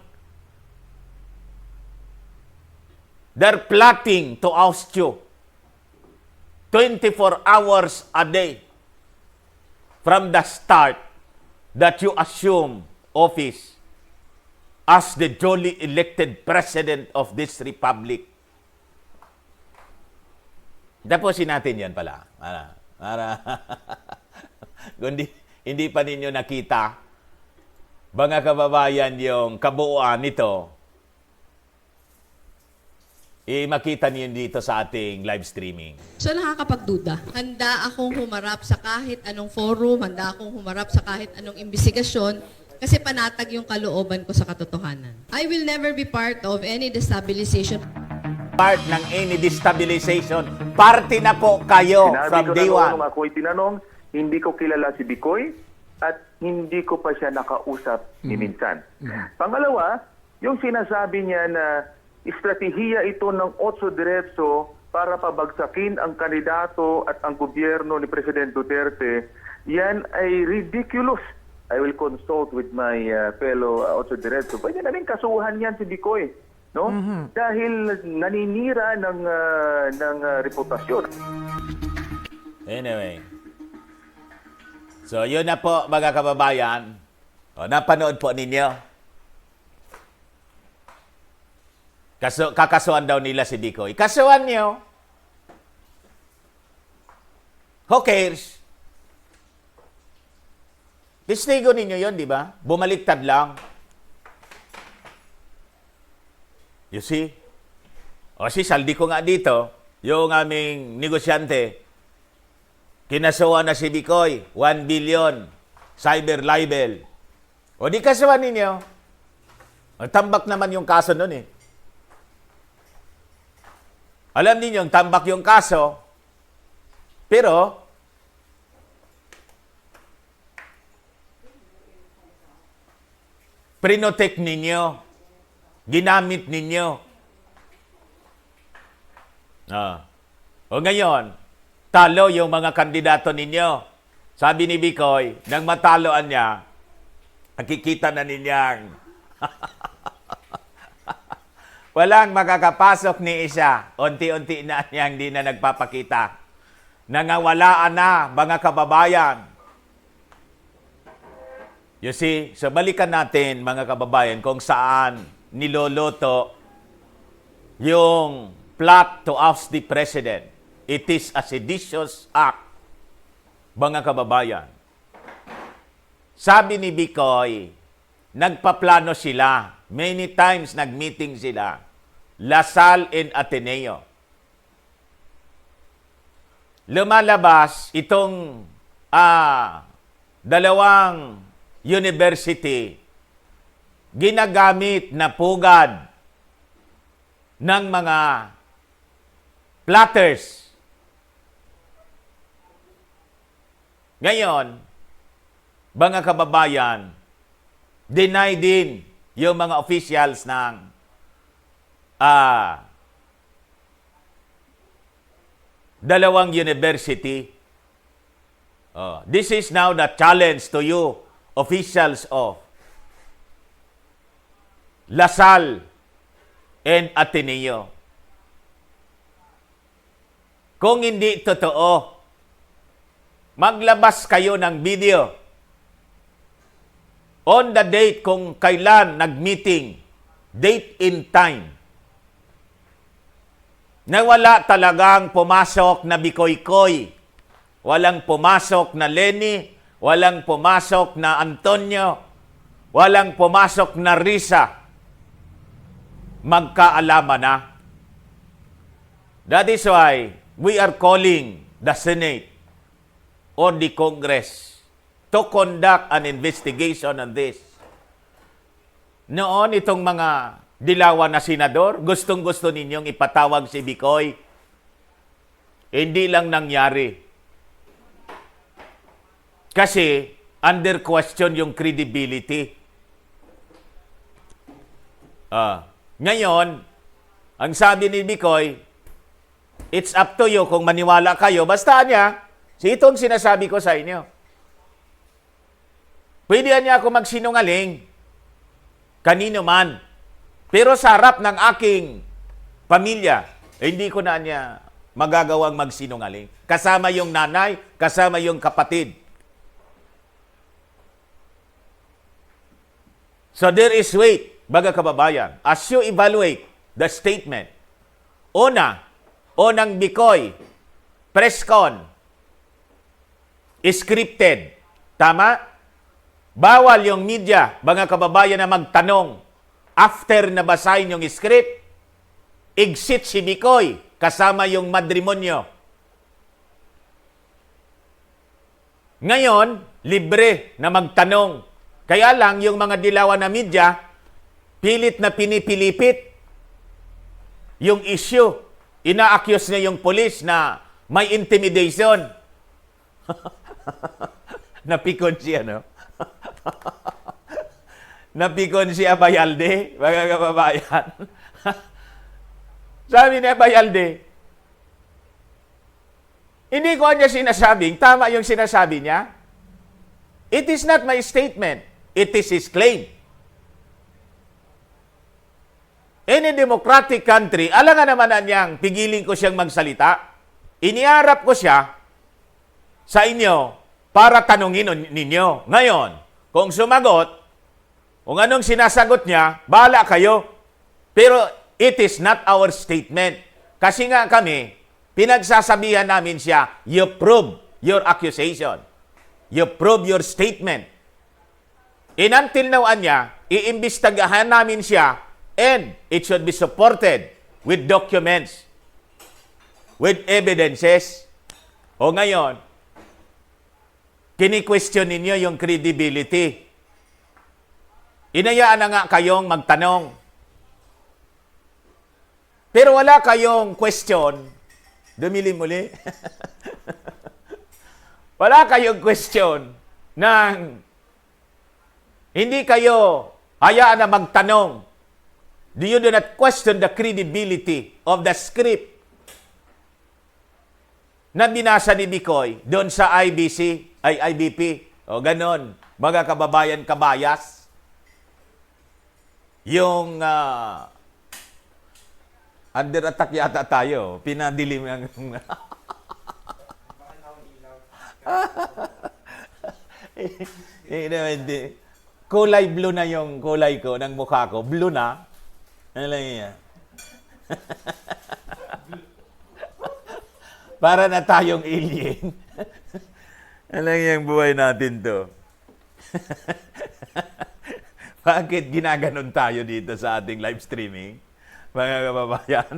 Speaker 1: They're plotting to oust you 24 hours a day from the start that you assume office as the duly elected president of this republic. Tapusin natin yan pala. Para kung hindi pa ninyo nakita, mga kababayan, yung kabuuan nito, makita niyo dito sa ating live streaming.
Speaker 6: So nakakapagduda. Handa akong humarap sa kahit anong forum, handa akong humarap sa kahit anong investigasyon, kasi panatag yung kalooban ko sa katotohanan. I will never be part of any destabilization.
Speaker 1: part ng any destabilization. Party na po kayo
Speaker 7: Sinabi
Speaker 1: from
Speaker 7: ko
Speaker 1: day
Speaker 7: na noon
Speaker 1: one.
Speaker 7: nung ako'y tinanong, hindi ko kilala si Bicoy at hindi ko pa siya nakausap ni minsan. Pangalawa, yung sinasabi niya na estratehiya ito ng Otso Diretso para pabagsakin ang kandidato at ang gobyerno ni President Duterte, yan ay ridiculous. I will consult with my fellow Otso Diretso. Pwede na rin kasuhan yan si Bicoy, no? Dahil naninira ng reputasyon.
Speaker 1: Anyway. So, yun na po, mga kababayan. O, napanood po ninyo. Kakasuhan daw nila si Bicoy. Kasuhan nyo. Who cares? Testigo ninyo yun, di ba? Bumaliktad lang. You see? O si saldi ko nga dito, yung aming negosyante, kinasuhan na si Bicoy, 1 billion, cyber libel. O di kasuhan ninyo. O, tambak naman yung kaso nun eh. Alam niyo tambak yung kaso, pero prinotek ninyo, ginamit ninyo. O ngayon, talo yung mga kandidato ninyo. Sabi ni Bicoy, nang mataloan niya, nakikita na ninyang walang makakapasok ni isa. Unti-unti na niya hindi na nagpapakita. Nangawalaan na, mga kababayan. You see, so balikan natin, mga kababayan, kung saan niloloto yung plot to oust the president. It is a seditious act, mga kababayan. Sabi ni Bicoy, nagpaplano sila. Many times nag-meeting sila. Lasal and Ateneo. Lumalabas itong dalawang university ginagamit na pugad ng mga plotters. Ngayon, mga kababayan, deny din yung mga officials ng dalawang university. This is now the challenge to you, officials of Lasal and Ateneo. Kung hindi totoo, maglabas kayo ng video on the date kung kailan nag-meeting, date and time, na wala talagang pumasok na Bicoy-Coy, walang pumasok na Lenny, walang pumasok na Antonio, walang pumasok na Risa, magkaalaman na. That is why we are calling the Senate or the Congress to conduct an investigation on this. Noon, itong mga dilawan na senador, gustong-gusto ninyong ipatawag si Bicoy. Hindi lang nangyari. Kasi, under question yung credibility. Ngayon, ang sabi ni Bicoy, it's up to you kung maniwala kayo. Basta niya, itong sinasabi ko sa inyo. Pwede niya ako magsinungaling, kanino man. Pero sa harap ng aking pamilya, hindi ko na niya magagawang magsinungaling. Kasama yung nanay, kasama yung kapatid. So there is weight, mga kababayan. As you evaluate the statement, unang Bicoy, press con, scripted. Tama? Bawal yung media, mga kababayan, na magtanong after nabasahin yung script. Exit si Bicoy, kasama yung matrimonyo. Ngayon, libre na magtanong. Kaya lang, yung mga dilawan na media, pilit na pinipilipit yung issue. Ina-accuse niya yung police na may intimidation. Napikon siya, no? Napikon si Abayalde, mga kababayan. Sabi ni Abayalde, hindi ko niya sinasabing, tama yung sinasabi niya. It is not my statement. It is his claim. In a democratic country, alam nga naman na niyang pigilin ko siyang magsalita. Iniarap ko siya sa inyo para tanungin ninyo. Ngayon, kung sumagot, kung anong sinasagot niya, bahala kayo. Pero it is not our statement. Kasi nga kami, pinagsasabihan namin siya, you prove your accusation. You prove your statement. And until now, anya, iimbestagahan namin siya and it should be supported with documents, with evidences. O ngayon, kini-question ninyo yung credibility. Inayaan na nga kayong magtanong. Pero wala kayong question. Dumili muli. Wala kayong question ng hindi kayo hayaan na magtanong. You do not question the credibility of the script na binasa ni Bicoy doon sa IBP. O ganon, mga kababayan kabayas. Yung under attack yata tayo. Pinadilim ang... Hindi. Kulay blue na yung kulay ko ng mukha ko. Blue na. Ano lang yan? Para na tayong alien. Ano lang yung buhay natin to? Bakit ginaganon tayo dito sa ating live streaming? Mga kababayan,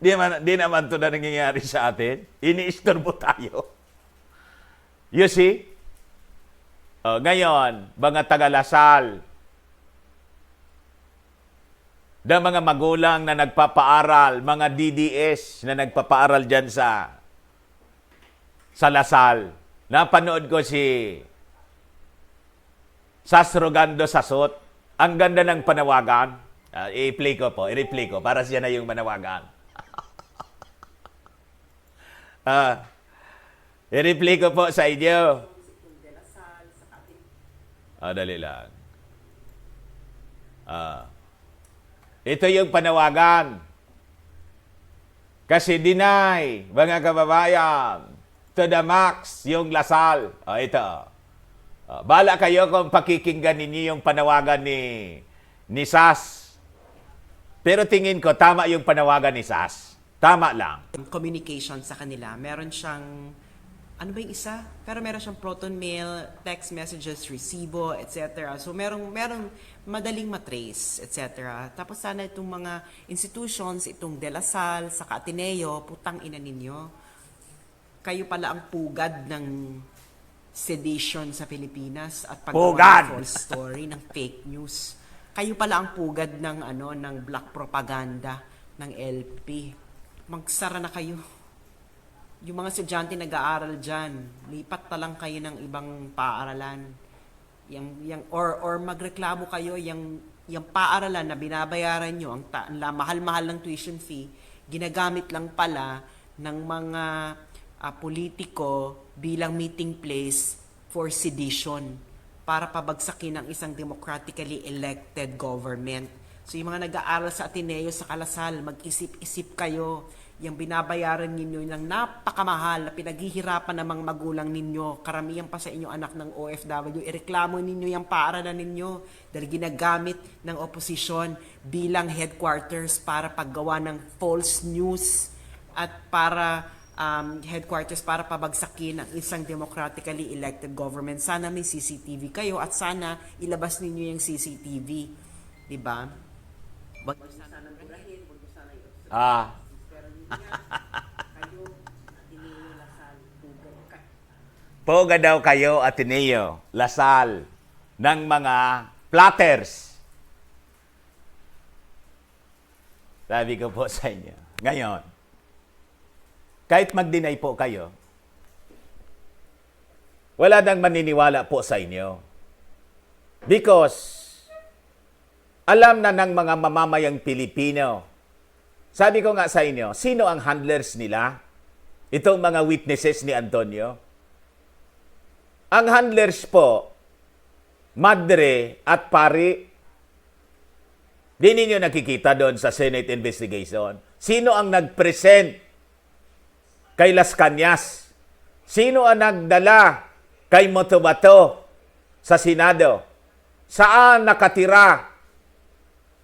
Speaker 1: di naman ito na nangyayari sa atin. Iniistorbo tayo. You see? Ngayon, mga taga-Lasal, na mga magulang na nagpapaaral, mga DDS na nagpapaaral dyan sa Lasal. Napanood ko si Sasrogando Sasot. Ang ganda ng panawagan. I-replay ko para siya na yung manawagan. I-replay ko po sa inyo. Dali lang. Ito yung panawagan. Kasi deny, mga kababayan, to the max yung Lasal. Ito. Bala kayo kung pakikinggan ninyo yung panawagan ni Sas. Pero tingin ko, tama yung panawagan ni Sas. Tama lang.
Speaker 8: Communication sa kanila. Meron siyang, ano ba yung isa? Pero meron siyang proton mail, text messages, resibo, etc. So merong madaling matrace, etc. Tapos sana itong mga institutions, itong De La Salle, sa Ateneo, putang ina ninyo. Kayo pala ang pugad ng sedition sa Pilipinas at paggawa ng false story, ng fake news. Kayo pala ang pugad ng ng black propaganda ng LP. Magsara na kayo. Yung mga estudyante nag-aaral diyan, lipat pa lang kayo ng ibang paaralan. Or magreklamo kayo yung paaralan na binabayaran nyo, ang mahal-mahal ng tuition fee, ginagamit lang pala ng mga politiko bilang meeting place for sedition para pabagsakin ang isang democratically elected government. So yung mga nag-aaral sa Ateneo, sa Kalasal, mag-isip-isip kayo. Yung binabayaran ninyo ng napakamahal na pinaghihirapan ng mga magulang ninyo, karamihan pa sa inyo anak ng OFW, ireklamo ninyo yung paaralan ninyo dahil ginagamit ng oposisyon bilang headquarters para paggawa ng false news at para headquarters para pabagsakin ang isang democratically elected government. Sana may CCTV kayo at sana ilabas ninyo yung CCTV. Diba? Wag mo sana burahin, wag mo sana
Speaker 1: Poga daw kayo, Ateneo, Lasal, ng mga platters. Sabi ko po sa inyo. Ngayon, kahit mag-deny po kayo, wala nang maniniwala po sa inyo. Because, alam na ng mga mamamayang Pilipino. Sabi ko nga sa inyo, sino ang handlers nila? Itong mga witnesses ni Antonio? Ang handlers po, madre at pari. Di ninyo nakikita doon sa Senate investigation. Sino ang nag-present kay Las Cañas? Sino ang nagdala kay Motobato sa Senado? Saan nakatira?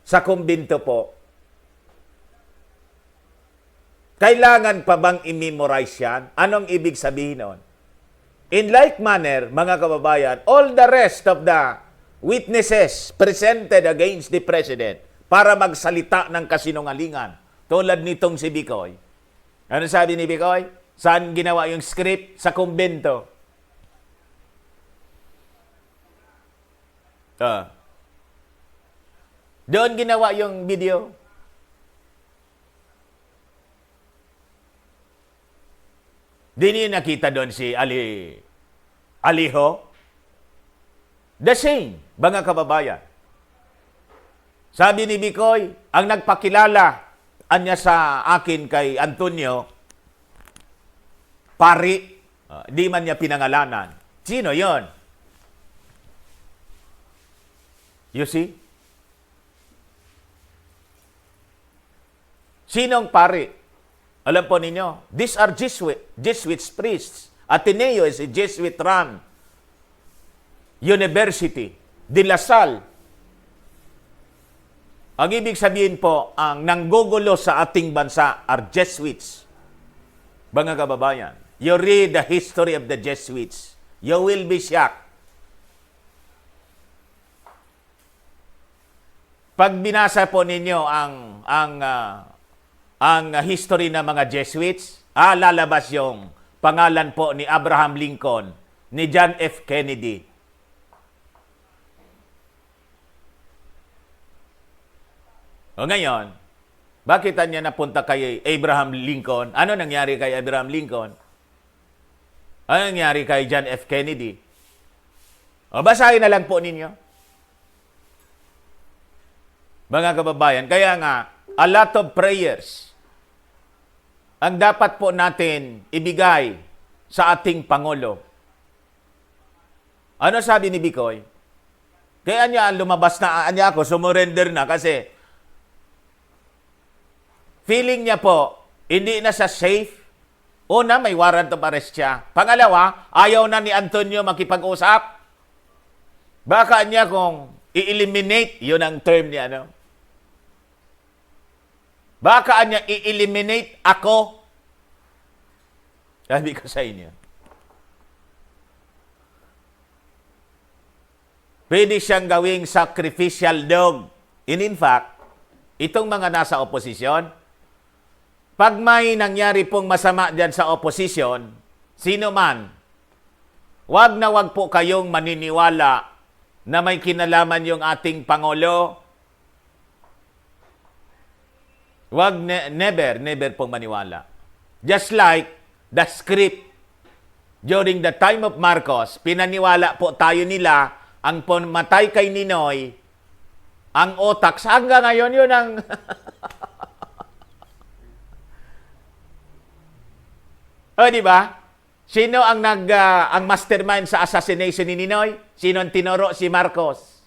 Speaker 1: Sa kumbinto po. Kailangan pa bang i-memorize yan? Anong ibig sabihin nun? In like manner, mga kababayan, all the rest of the witnesses presented against the President para magsalita ng kasinungalingan, tulad nitong si Bicoy. Ano sabi ni Bicoy? Saan ginawa yung script? Sa kumbento. Doon ginawa yung video. Di niyo nakita doon si Aliho? The same, mga kababayan. Sabi ni Bicoy, ang nagpakilala anya sa akin kay Antonio, pari, di man niya pinangalanan. Sino yon? You see? Sinong pari? Alam po ninyo, these are Jesuit priests. Ateneo is a Jesuit-run university. De La Salle. Ang ibig sabihin po, ang nanggugulo sa ating bansa are Jesuits. Mga kababayan, you read the history of the Jesuits, you will be shocked. Pag binasa po ninyo ang history ng mga Jesuits, lalabas yung pangalan po ni Abraham Lincoln, ni John F. Kennedy. O ngayon, bakit niya napunta kay Abraham Lincoln? Ano nangyari kay Abraham Lincoln? Ano nangyari kay John F. Kennedy? O basahin na lang po ninyo. Mga kababayan, kaya nga, a lot of prayers ang dapat po natin ibigay sa ating Pangulo. Ano sabi ni Bicoy? Kaya niya lumabas na niya ako, sumurrender na kasi feeling niya po, hindi na siya safe. Una, may warrant of arrest siya. Pangalawa, ayaw na ni Antonio makipag-usap. Baka niya kung i-eliminate, yun ang term niya, no? Baka niya i-eliminate ako. Sabi ko sa inyo. Pwede siyang gawing sacrificial dog. In fact, itong mga nasa oposisyon, pag may nangyari pong masama dyan sa oposisyon, sino man, wag na wag po kayong maniniwala na may kinalaman yung ating Pangulo. Wag, never pong maniwala. Just like the script during the time of Marcos, pinaniwala po tayo nila ang pumatay kay Ninoy, ang otak. Hanggang ngayon yun ang... O, di ba? Sino ang ang mastermind sa assassination ni Ninoy? Sino ang tinuro? Si Marcos.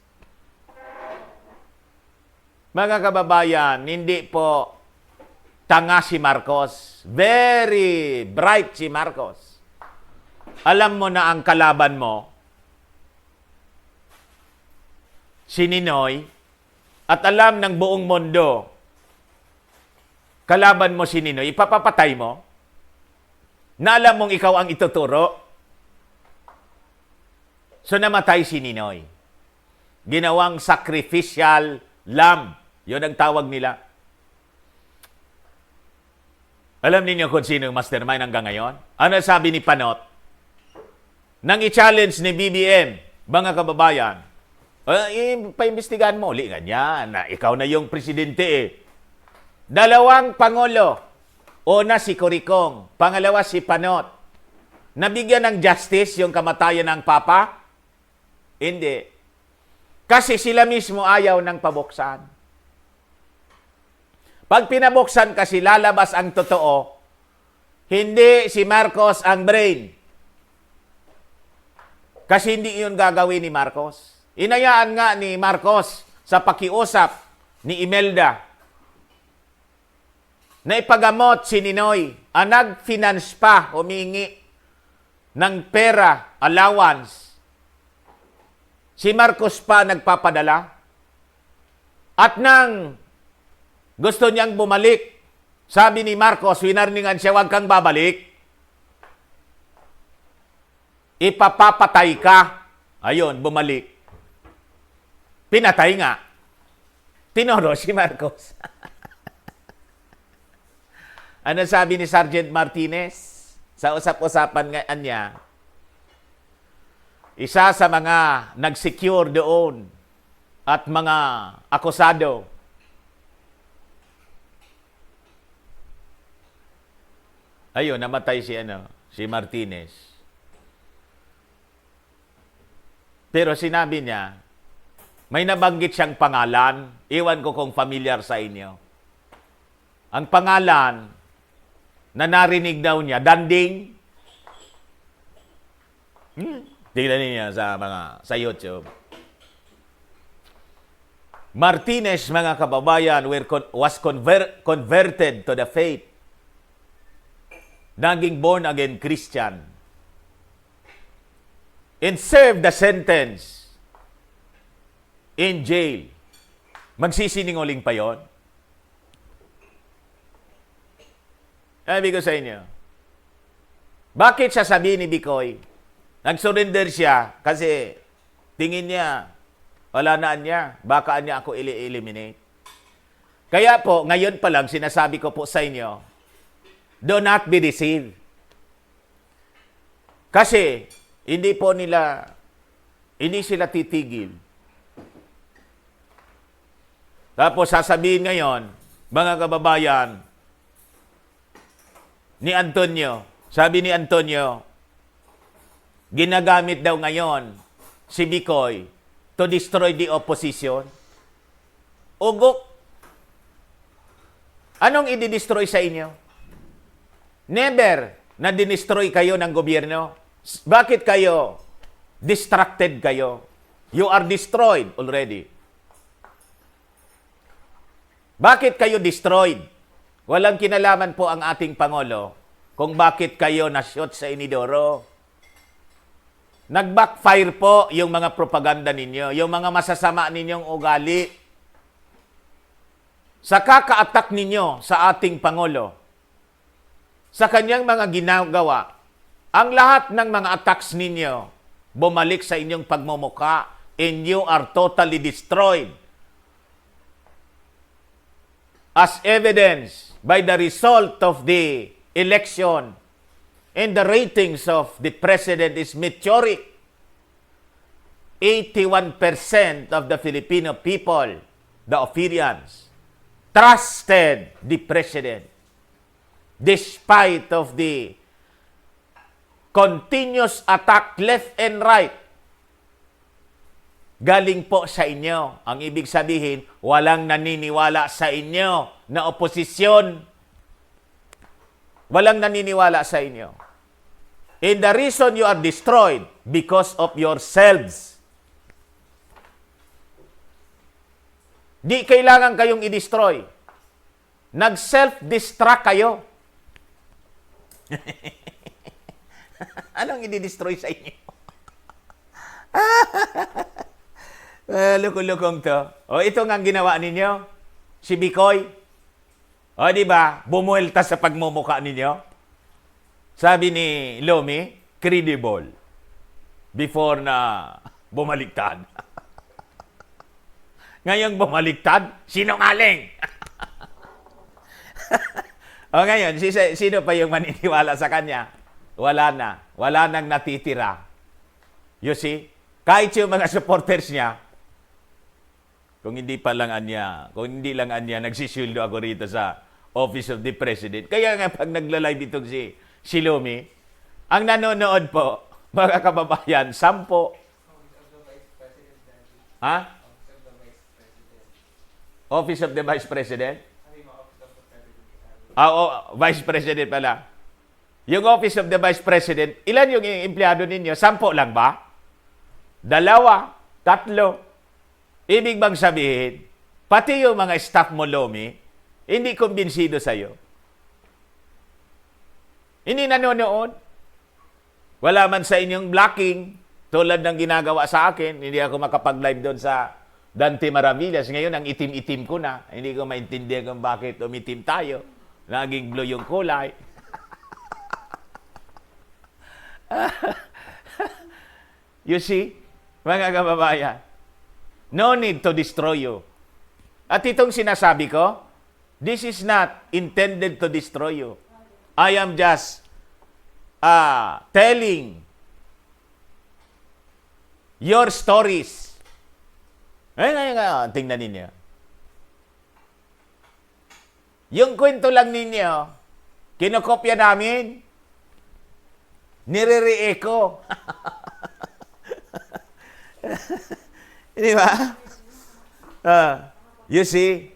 Speaker 1: Mga kababayan, hindi po tanga si Marcos. Very bright si Marcos. Alam mo na ang kalaban mo, si Ninoy, at alam ng buong mundo, kalaban mo si Ninoy, ipapapatay mo, na alam mong ikaw ang ituturo. So namatay si Ninoy. Ginawang sacrificial lamb. Yun ang tawag nila. Alam niyo kung sino yung mastermind hanggang ngayon? Ano sabi ni Panot? Nang i-challenge ni BBM, mga kababayan, paimbestigahan mo, uli ganyan, na ikaw na yung presidente eh. Dalawang pangulo. Una si Coricong, pangalawa si Panot. Nabigyan ng justice yung kamatayan ng Papa? Hindi. Kasi sila mismo ayaw ng pabuksan. Pag pinabuksan kasi lalabas ang totoo, hindi si Marcos ang brain. Kasi hindi yun gagawin ni Marcos. Inayaan nga ni Marcos sa pakiusap ni Imelda na ipagamot si Ninoy. Ang nag-finance pa, humingi ng pera, allowance. Si Marcos pa nagpapadala. At nang gusto niyang bumalik, sabi ni Marcos, winarningan siya, huwag kang babalik. Ipapapatay ka. Ayun, bumalik. Pinatay nga. Tinoro si Marcos. Ano sabi ni Sergeant Martinez? Sa usap-usapan nga niya, isa sa mga nag-secure doon at mga akusado, ayun, namatay si Martinez. Pero sinabi niya, may nabanggit siyang pangalan. Iwan ko kung familiar sa inyo. Ang pangalan na narinig daw niya, Danding. Tingnan niya sa YouTube. Martinez, mga kababayan, was converted to the faith. Naging born-again Christian. And served the sentence in jail. Magsisinungaling pa yon? Sabi ko sa inyo, bakit sasabihin ni Bicoy, nag-surrender siya kasi tingin niya, wala na niya, baka niya ako eliminate. Kaya po, ngayon pa lang, sinasabi ko po sa inyo, do not be deceived. Kasi, hindi sila titigil. Tapos sasabihin ngayon, mga kababayan, ni Antonio, sabi ni Antonio, ginagamit daw ngayon si Bicoy to destroy the opposition. Ugok. Anong i-destroy sa inyo? Never na dinestroy kayo ng gobyerno. Bakit kayo distracted kayo? You are destroyed already. Bakit kayo destroyed? Walang kinalaman po ang ating Pangulo kung bakit kayo na-shoot sa inidoro. Nag-backfire po yung mga propaganda ninyo, yung mga masasama ninyong ugali. Sa kaka-attack ninyo sa ating Pangulo, sa kanyang mga ginagawa, ang lahat ng mga attacks ninyo bumalik sa inyong pagmumuka and you are totally destroyed. As evidence by the result of the election and the ratings of the president is meteoric. 81% of the Filipino people, the Ofirians, trusted the president despite of the continuous attack left and right. Galing po sa inyo. Ang ibig sabihin, walang naniniwala sa inyo na oposisyon. Walang naniniwala sa inyo. And the reason you are destroyed, because of yourselves. Di kailangan kayong i-destroy. Nag-self-destruct kayo. Anong i-destroy sa inyo? Lukong-lukong to. O, ito nga ang ginawa ninyo. Si Bicoy. O, di ba? Bumuelta sa pagmumukha ninyo. Sabi ni Lomi, credible. Before na bumaliktad. Ngayong bumaliktad, sinungaling. O ngayon, sino pa yung maniniwala sa kanya? Wala na. Wala nang natitira. You see? Kahit yung mga supporters niya, Kung hindi pa lang anya, kung hindi lang anya, nagsisildo ako rito sa Office of the President. Kaya nga pag nagla-live itong si Lumi, ang nanonood po, mga kababayan, 10. Ha? Office of the Vice President? Vice President pala. Yung Office of the Vice President, ilan yung empleyado ninyo? 10 lang ba? 2, 3. Ibig bang sabihin, pati yung mga staff mo, Lomi, hindi kumbinsido sa'yo? Hindi nanonood? Wala man sa inyong blocking, tulad ng ginagawa sa akin, hindi ako makapag-live doon sa Dante Maravillas. Ngayon, ang itim-itim ko na. Hindi ko maintindihan kung bakit umitim tayo. Naging blue yung kulay. You see, mga kababayan, no need to destroy you. At itong sinasabi ko, this is not intended to destroy you. I am just telling your stories. Tingnan ninyo. Yung kwento lang ninyo, kinokopya namin, nire-re-echo. Di ba? You see?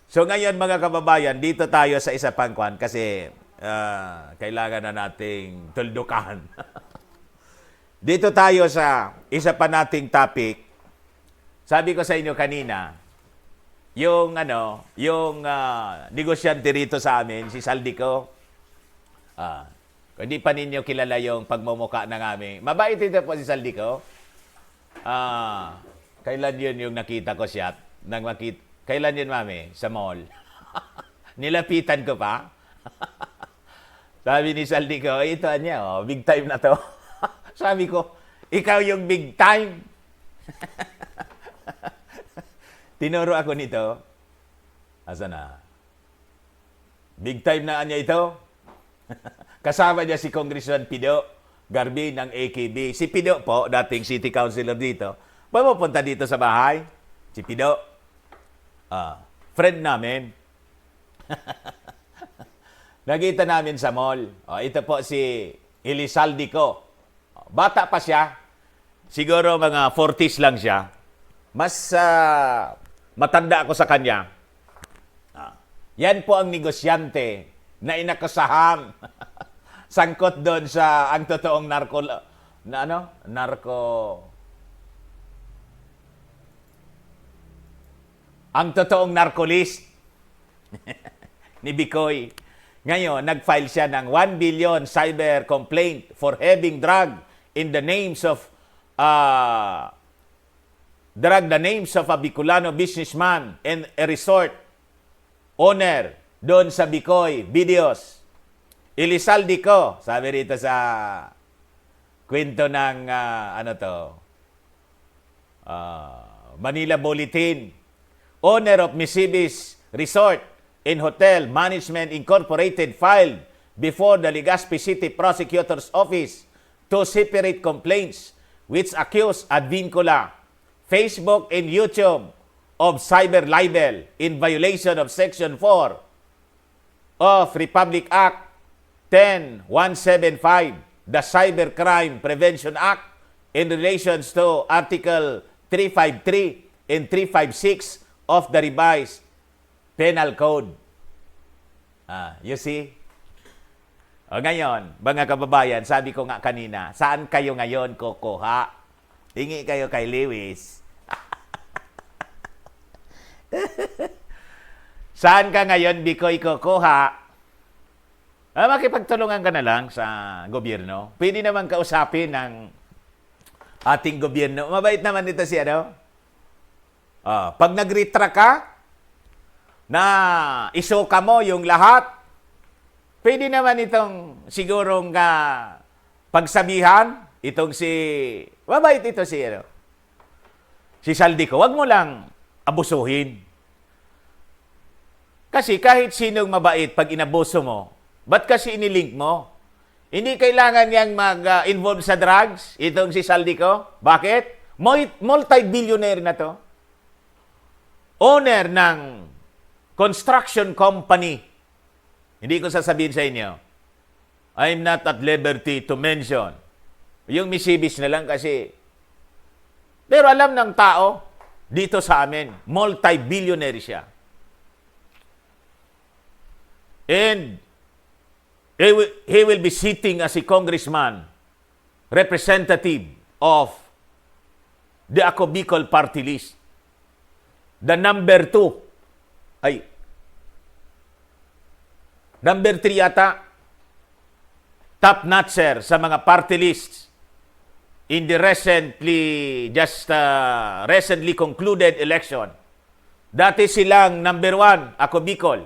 Speaker 1: So ngayon mga kababayan, dito tayo sa isa pang kwan kasi kailangan na nating tuldukan. Dito tayo sa isa pa nating topic. Sabi ko sa inyo kanina, yung negosyante rito sa amin, si Saldico, kung hindi pa ninyo kilala yung pagmumuka ng aming, mabait ito po si Saldico. Kailan yun yung nakita ko siya? Kailan yun, mami? Sa mall. Nilapitan ko pa. Sabi ni Saldico, ito niya, big time na to. Sabi ko, ikaw yung big time. Tinuro ako nito. Asa na? Big time na niya ito. Kasama niya si Congressman Pido Garbi ng AKB. Si Pido po, dating city councilor dito, pumunta dito sa bahay. Si Pido. Friend namin. Nakita namin sa mall. Ito po si Elisaldico. Bata pa siya. Siguro mga 40s lang siya. Mas matanda ako sa kanya. Yan po ang negosyante na inakasaham. Sangkot doon sa ang totoong ang totoong narcolist ni Bicoy. Ngayon, nag-file siya ng 1 billion cyber complaint for having drug in the names of the names of a Bicolano businessman and a resort owner doon sa Bicoy videos. Elisaldico, sabi rito sa kwento ng Manila Bulletin, owner of Misibis Resort and Hotel Management Incorporated filed before the Legazpi City Prosecutor's Office 2 separate complaints which accuse Advincula, Facebook and YouTube of cyber libel in violation of Section 4 of Republic Act 10175, the Cybercrime Prevention Act, in relations to Article 353 and 356 of the revised Penal Code. You see? O ngayon, mga kababayan, sabi ko nga kanina, saan kayo ngayon kukuha? Hingi kayo kay Lewis. Saan ka ngayon, Bicoy, kukuha? Makipagtulungan ka na lang sa gobyerno. Pwede naman kausapin ng ating gobyerno. Mabait naman ito si pag nag-retract ka, na isuka mo yung lahat, pwede naman itong sigurong pagsabihan, itong mabait ito si Saldico. Huwag mo lang abusuhin. Kasi kahit sinong mabait pag inabuso mo, ba't kasi inilink mo? Hindi kailangan niyang mag-involve sa drugs, itong si Saldico. Bakit? Multi-billionaire na to. owner ng construction company. Hindi ko sasabihin sa inyo. I'm not at liberty to mention. Yung misibis na lang kasi. Pero alam ng tao, dito sa amin, multi-billionaire siya. And he will be sitting as a congressman, representative of the Ako Bicol party list. The number 2, number 3 yata, top notcher sa mga party lists in the recently concluded election. Dati silang number 1, Ako Bicol.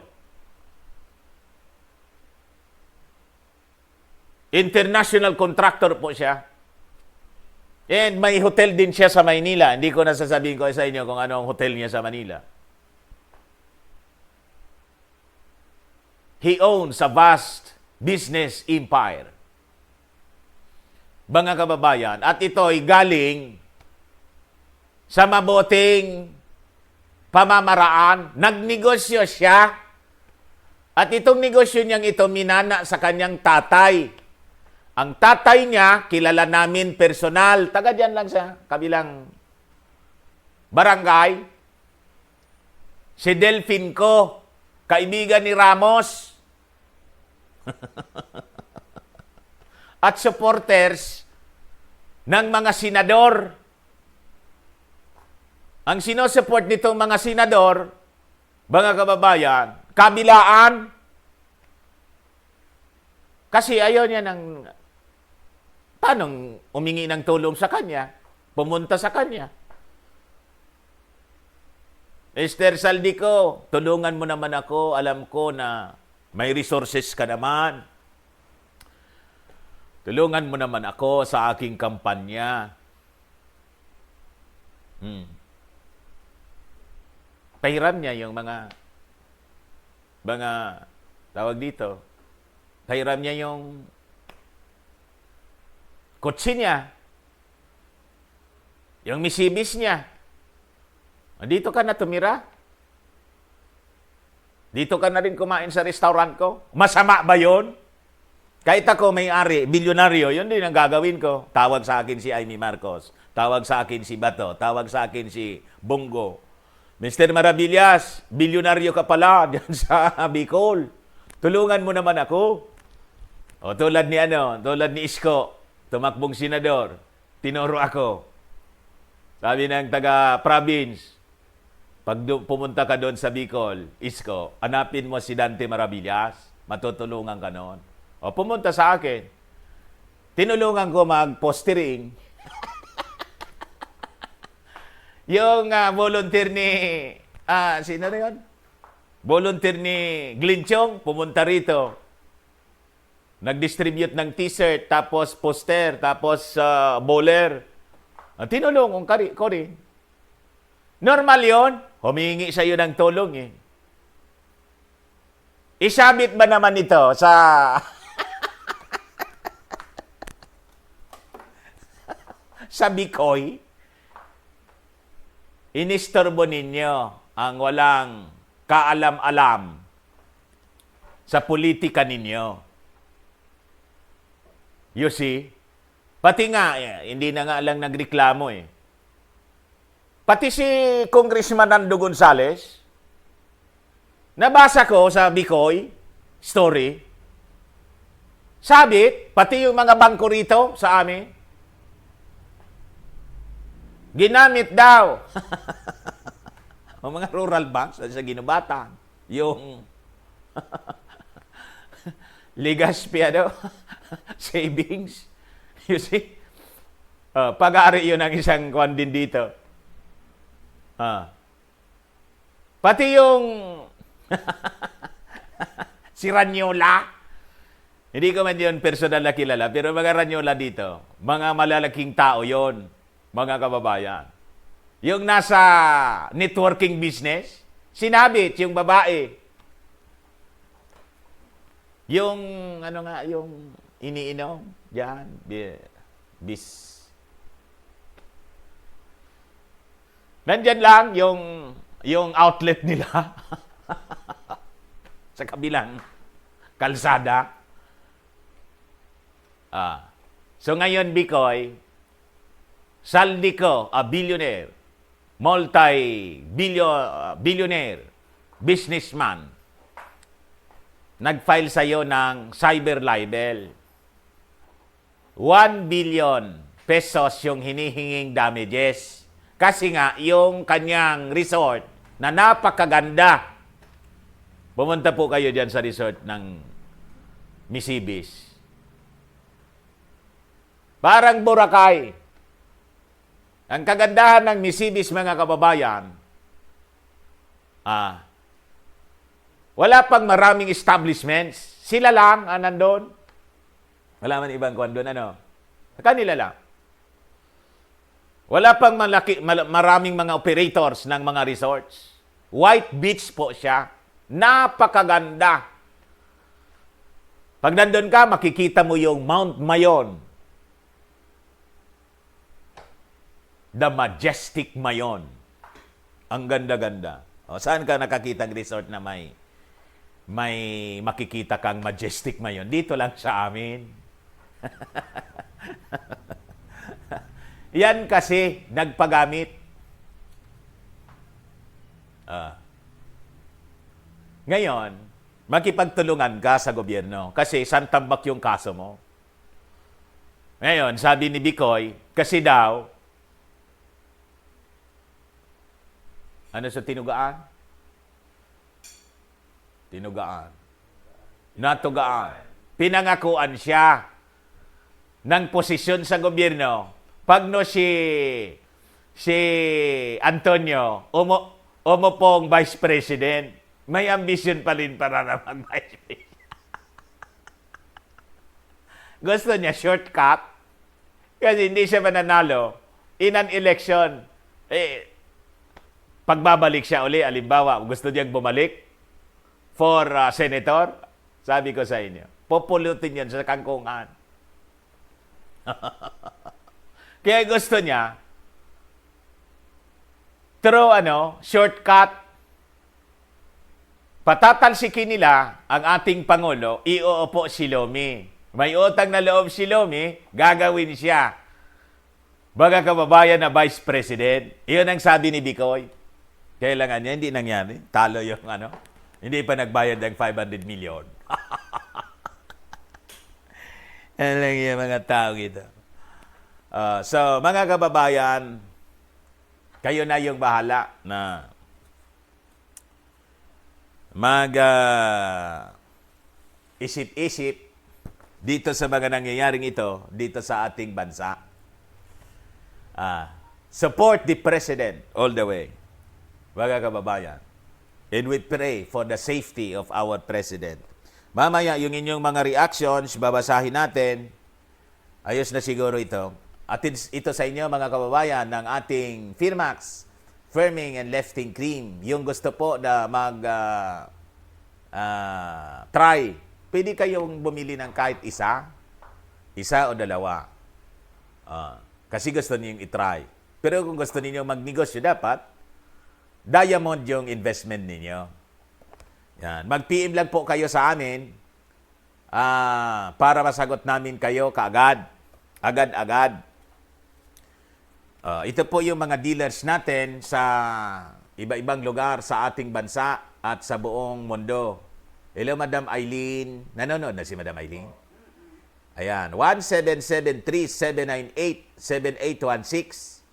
Speaker 1: International contractor po siya. And may hotel din siya sa Maynila. Hindi ko nasasabihin ko sa inyo kung ano ang hotel niya sa Manila. He owns a vast business empire. Mga kababayan, at ito'y galing sa mabuting pamamaraan. Nagnegosyo siya. At itong negosyo niyang ito minana sa kanyang tatay. Ang tatay niya, kilala namin personal. Taga dyan lang sa kabilang barangay. Si Delfin ko, kaibigan ni Ramos. At supporters ng mga senador. Ang sinusupport nitong mga senador, mga kababayan, kabilaan. Kasi ayaw niya ng tanong umingi ng tulong sa kanya, pumunta sa kanya. Mr. Saldico, tulungan mo naman ako. Alam ko na may resources ka naman. Tulungan mo naman ako sa aking kampanya. Pahiram niya yung mga tawag dito. Pahiram niya yung kotse niya. Yung misibis niya. Dito ka na tumira? Dito ka na rin kumain sa restaurant ko? Masama ba yun? Kahit ako may-ari, bilyonaryo, yun din ang gagawin ko. Tawag sa akin si Amy Marcos. Tawag sa akin si Bato. Tawag sa akin si Bongo. Mr. Maravillas, bilyonaryo ka pala dyan sa Bicol. Tulungan mo naman ako. O tulad ni Isko, tumakbong senador, tinuro ako. Sabi ng taga-province, pag pumunta ka doon sa Bicol, Isko, hanapin mo si Dante Maravillas, matutulungan ka noon. O pumunta sa akin. Tinulungan ko mag-postering. Yung volunteer ni, sino na yun? Volunteer ni Glinchong, pumunta rito. Nag-distribute ng t-shirt, tapos poster, tapos bowler. Tinulong ko rin. Normal yon, humingi sa iyo ng tulong eh. Isabit ba naman ito sa sa Bikoy? Inistorbo ninyo ang walang kaalam-alam sa politika ninyo. You see? Pati nga, hindi na nga lang nagreklamo eh. Pati si Congressman Nando Gonzales, nabasa ko sa Bikoy story, sabit, pati yung mga bangko rito sa amin, ginamit daw. Ang mga rural banks sa Ginubatan, yung Legazpi, savings. You see? Pag-aari yun ang isang kwan din dito. Pati yung si Ranyola, hindi ko man yun personal na kilala, pero mga Ranyola dito, mga malalaking tao yon, mga kababayan. Yung nasa networking business, sinabit yung babae. Yung, yung iniinom, diyan, nandyan lang yung yung outlet nila sa kabilang kalsada. So ngayon, Bikoy, Saldico, a billionaire, multi-billionaire, businessman, nag-file sa'yo ng cyber libel. 1 billion pesos yung hinihinging damages. Kasi nga, yung kanyang resort na napakaganda. Pumunta po kayo dyan sa resort ng Misibis. Parang Boracay. Ang kagandahan ng Misibis, mga kababayan, wala pang maraming establishments. Sila lang ang nandun. Wala man ibang kwan doon, ano? Kanila lang. Wala pang maraming mga operators ng mga resorts. White Beach po siya. Napakaganda. Pag nandun ka, makikita mo yung Mount Mayon. The Majestic Mayon. Ang ganda-ganda. O, saan ka nakakita ng resort na may makikita kang Majestic Mayon? Dito lang sa amin. Yan kasi nagpagamit. Ngayon, makipagtulungan ka sa gobyerno kasi santambak yung kaso mo. Ngayon, sabi ni Bikoy, kasi daw, ano sa tinugaan? Tinugaan. Natugaan. Pinangakuan siya ng posisyon sa gobyerno. Pag no si Antonio, pong Vice President, may ambition pa rin para na mag-Vice President. Gusto niya shortcut kasi hindi siya mananalo in an election. Pagbabalik siya uli, alimbawa, gusto niyang bumalik for senator, sabi ko sa inyo, populutin yan sa kangkungan. Kaya gusto niya, through shortcut, patatalsikin nila ang ating Pangulo, iuupo si Lomi. May utang na loob si Lomi, gagawin siya. Baga kababayan na Vice President. Iyon ang sabi ni Bikoy. Kailangan niya, hindi nangyari. Talo yung hindi pa nagbayad ng 500 million. Yan lang yung mga tao ito. So, mga kababayan, kayo na yung bahala na isip-isip dito sa mga nangyayaring ito, dito sa ating bansa. Support the President all the way, mga kababayan. And we pray for the safety of our President. Mamaya, yung inyong mga reactions, babasahin natin. Ayos na siguro ito. At ito sa inyo, mga kababayan, ng ating Firmax, Firming and Lifting Cream. Yung gusto po na try, pwede kayong bumili ng kahit isa o dalawa. Kasi gusto niyo i-try. Pero kung gusto niyo magnegosyo, dapat diamond yung investment ninyo. Yan. Mag-PM lang po kayo sa amin para masagot namin kayo kaagad. Agad-agad. Ito po yung mga dealers natin sa iba-ibang lugar sa ating bansa at sa buong mundo. Hello, Madam Eileen. Nanonood na si Madam Eileen? Ayan. 1773-798-7816.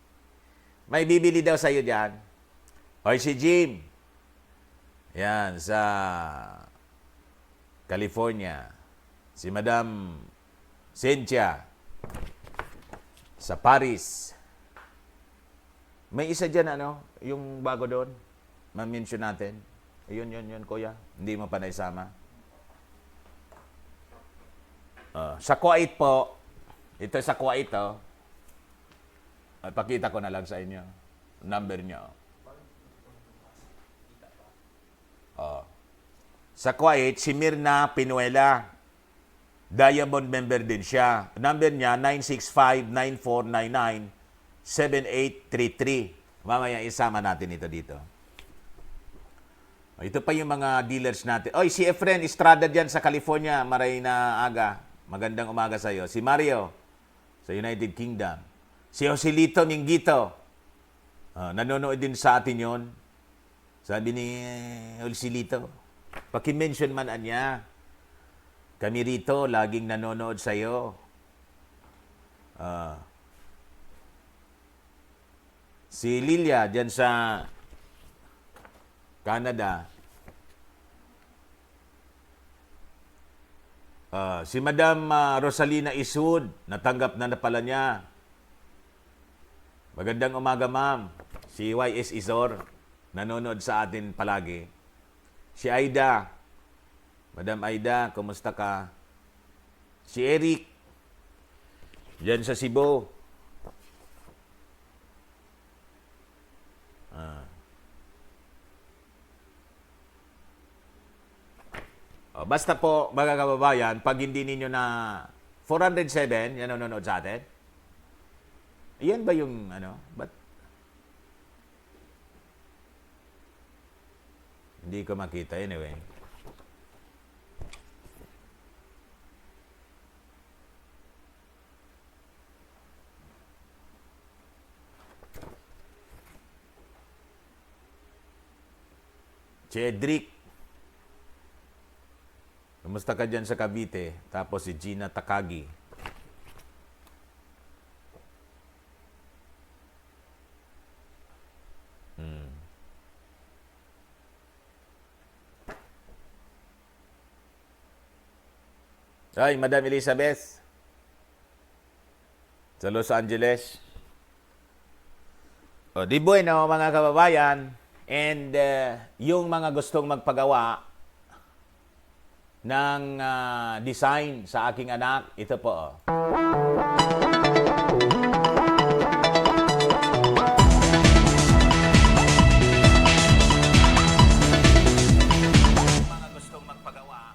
Speaker 1: May bibili daw sa'yo dyan. Or si Jim. Yan, sa California. Si Madam Cynthia. Sa Paris. May isa dyan, yung bago doon. Ma-mention natin. Yun, kuya. Hindi mo pa naisama. Sa Kuwait po. Ito sa Kuwait, pakita ko na lang sa inyo. Number niyo. Sa Kuwait, si Mirna Pinuela. Diamond member din siya. Number niya, 965-9499-7833. Mamaya isama natin ito dito. Ito pa yung mga dealers natin. Oy, si Efren Estrada dyan sa California, maray na aga. Magandang umaga sa iyo. Si Mario sa United Kingdom. Si Joselito Minggito. Nanonood din sa atin yon. Sabi ni Joselito, paki-mention man anya. Kami rito, laging nanonood sa iyo. Si Lilia dyan sa Canada. Si Madam Rosalina Isud, natanggap na pala niya. Magandang umaga, ma'am. Si YS Izor, nanonood sa atin palagi. Si Aida. Madam Aida, kumusta ka? Si Eric, dyan sa Cebu. Basta po, mga kababayan, pag hindi ninyo na 407, yan nanonood sa atin. Yan ba yung, ba't hindi ko makita anyway. Cedric, kumusta ka dyan sa Cavite? Tapos si Gina Takagi. Ay, Madam Elizabeth. Sa Los Angeles. Di bueno, mga kababayan. And yung mga gustong magpagawa ng design sa aking anak, ito po. Mga gustong magpagawa.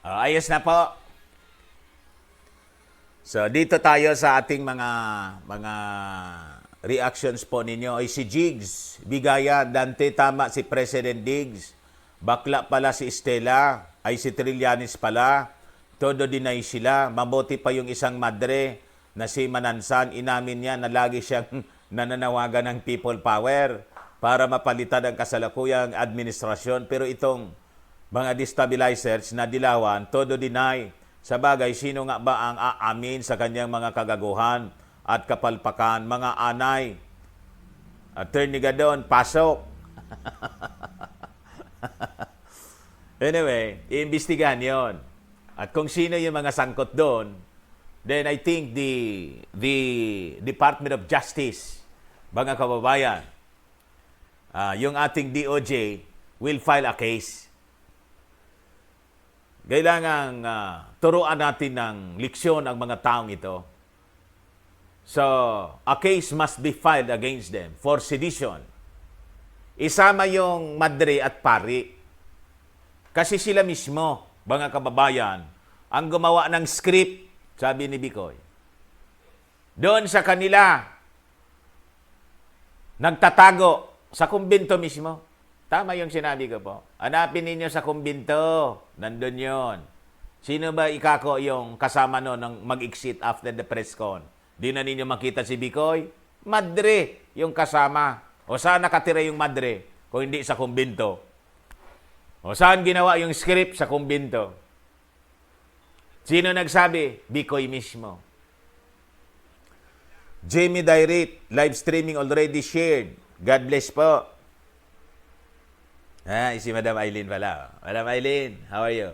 Speaker 1: Ayos na po. So, dito tayo sa ating mga reactions po ninyo. Ay si Jigs, Bigaya, Dante, tama si President Diggs. Bakla pala si Estela, ay si Trillanes pala. Todo deny sila. Mabuti pa yung isang madre na si Manansan. Inamin niya na lagi siyang nananawagan ng people power para mapalitan ang kasalukuyang administrasyon. Pero itong mga destabilizers na dilawan, todo deny. Sa bagay, sino nga ba ang aamin sa kanyang mga kagaguhan at kapalpakan? Mga anay. Attorney Gadon, pasok. Anyway, iimbestigahan yon. At kung sino yung mga sangkot doon, then I think the Department of Justice, mga kababayan, yung ating DOJ will file a case. Kailangan turuan natin ng leksyon ang mga taong ito. So, a case must be filed against them for sedition. Isama yung madre at pari. Kasi sila mismo, mga kababayan, ang gumawa ng script, sabi ni Bicoy. Doon sa kanila, nagtatago sa kumbinto mismo. Tama yung sinabi ko po. Hanapin ninyo sa kumbinto. Nandun yon. Sino ba ikako yung kasama no nang mag-exit after the press con? Di na ninyo makita si Bicoy? Madre yung kasama. O saan nakatira yung madre kung hindi sa kumbinto? O saan ginawa yung script sa kumbinto? Sino nagsabi? Bicoy mismo. Jamie Dairit, live streaming already shared. God bless po. Si Madam Eileen pala. Madam Eileen, how are you?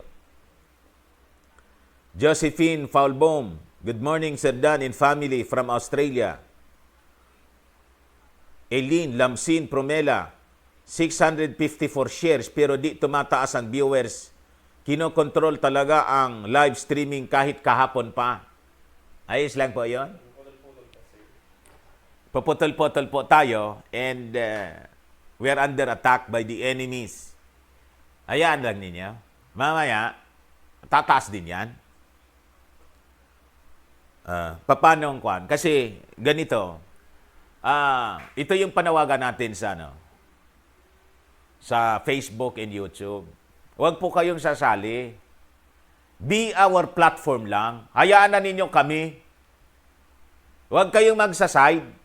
Speaker 1: Josephine Faulbaum, good morning, Sir Dan and family from Australia. Eileen Lamsin Promela, 654 shares pero di tumataas ang viewers. Kinokontrol talaga ang live streaming kahit kahapon pa. Ayos lang po yon. Paputol-putol po tayo and we are under attack by the enemies. Hayaan lang ninyo. Mamaya, tataas din yan. Paano ang kwan? Kasi ganito, ito yung panawagan natin sa Facebook and YouTube. Huwag po kayong sasali. Be our platform lang. Hayaan na ninyo kami. Huwag kayong magsaside.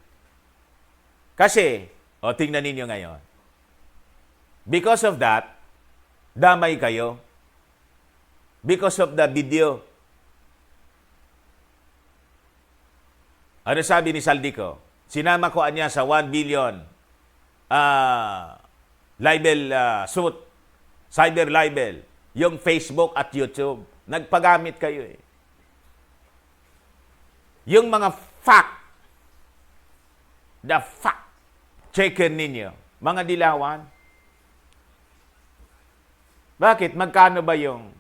Speaker 1: Kasi, tingnan ninyo ngayon. Because of that, damay kayo. Because of the video. Ano sabi ni Saldico? Sinama ko niya sa 1 billion libel suit, cyber libel, yung Facebook at YouTube. Nagpagamit kayo eh. Yung mga the fact, checken ninyo. Mga dilawan. Bakit? Magkano ba yung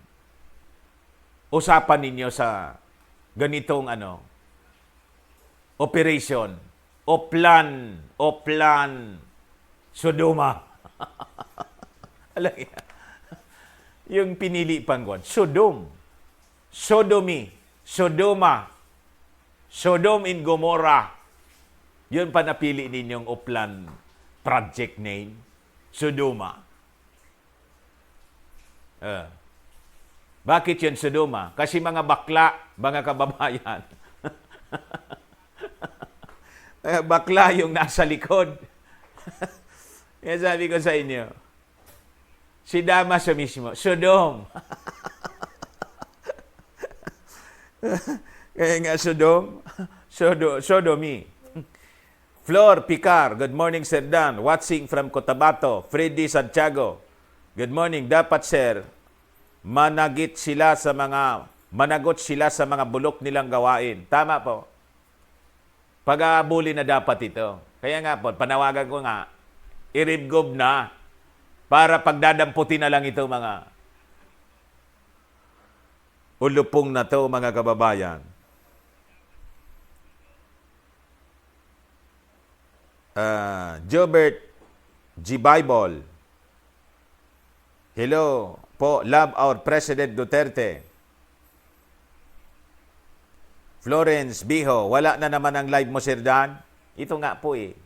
Speaker 1: usapan ninyo sa ganitong operation? O plan, Sodoma. Alam niya. Yung pinili pang Sodom. Sodomy. Sodoma. Sodom and Gomorrah. Yun pa napili ninyong Oplan project name. Sodoma. Bakit yun Sodoma? Kasi mga bakla, mga kababayan. Bakla yung nasa likod. Kaya sabi ko sa inyo, si Damaso mismo, Sodom. Kaya nga Sodom, Sodomy. Flor Picar, good morning Sir Dan. Watching from Cotabato. Freddy Santiago, good morning. Dapat Sir, managot sila sa mga bulok nilang gawain. Tama po. Pag-aabuli na dapat ito. Kaya nga po, panawagan ko nga, iribgob na para pagdadamputin na lang ito mga ulupong na to mga kababayan. Jobert G. Bible. Hello po, love our President Duterte. Florence Biho, wala na naman ang live mo, Sir Dan. Ito nga po eh.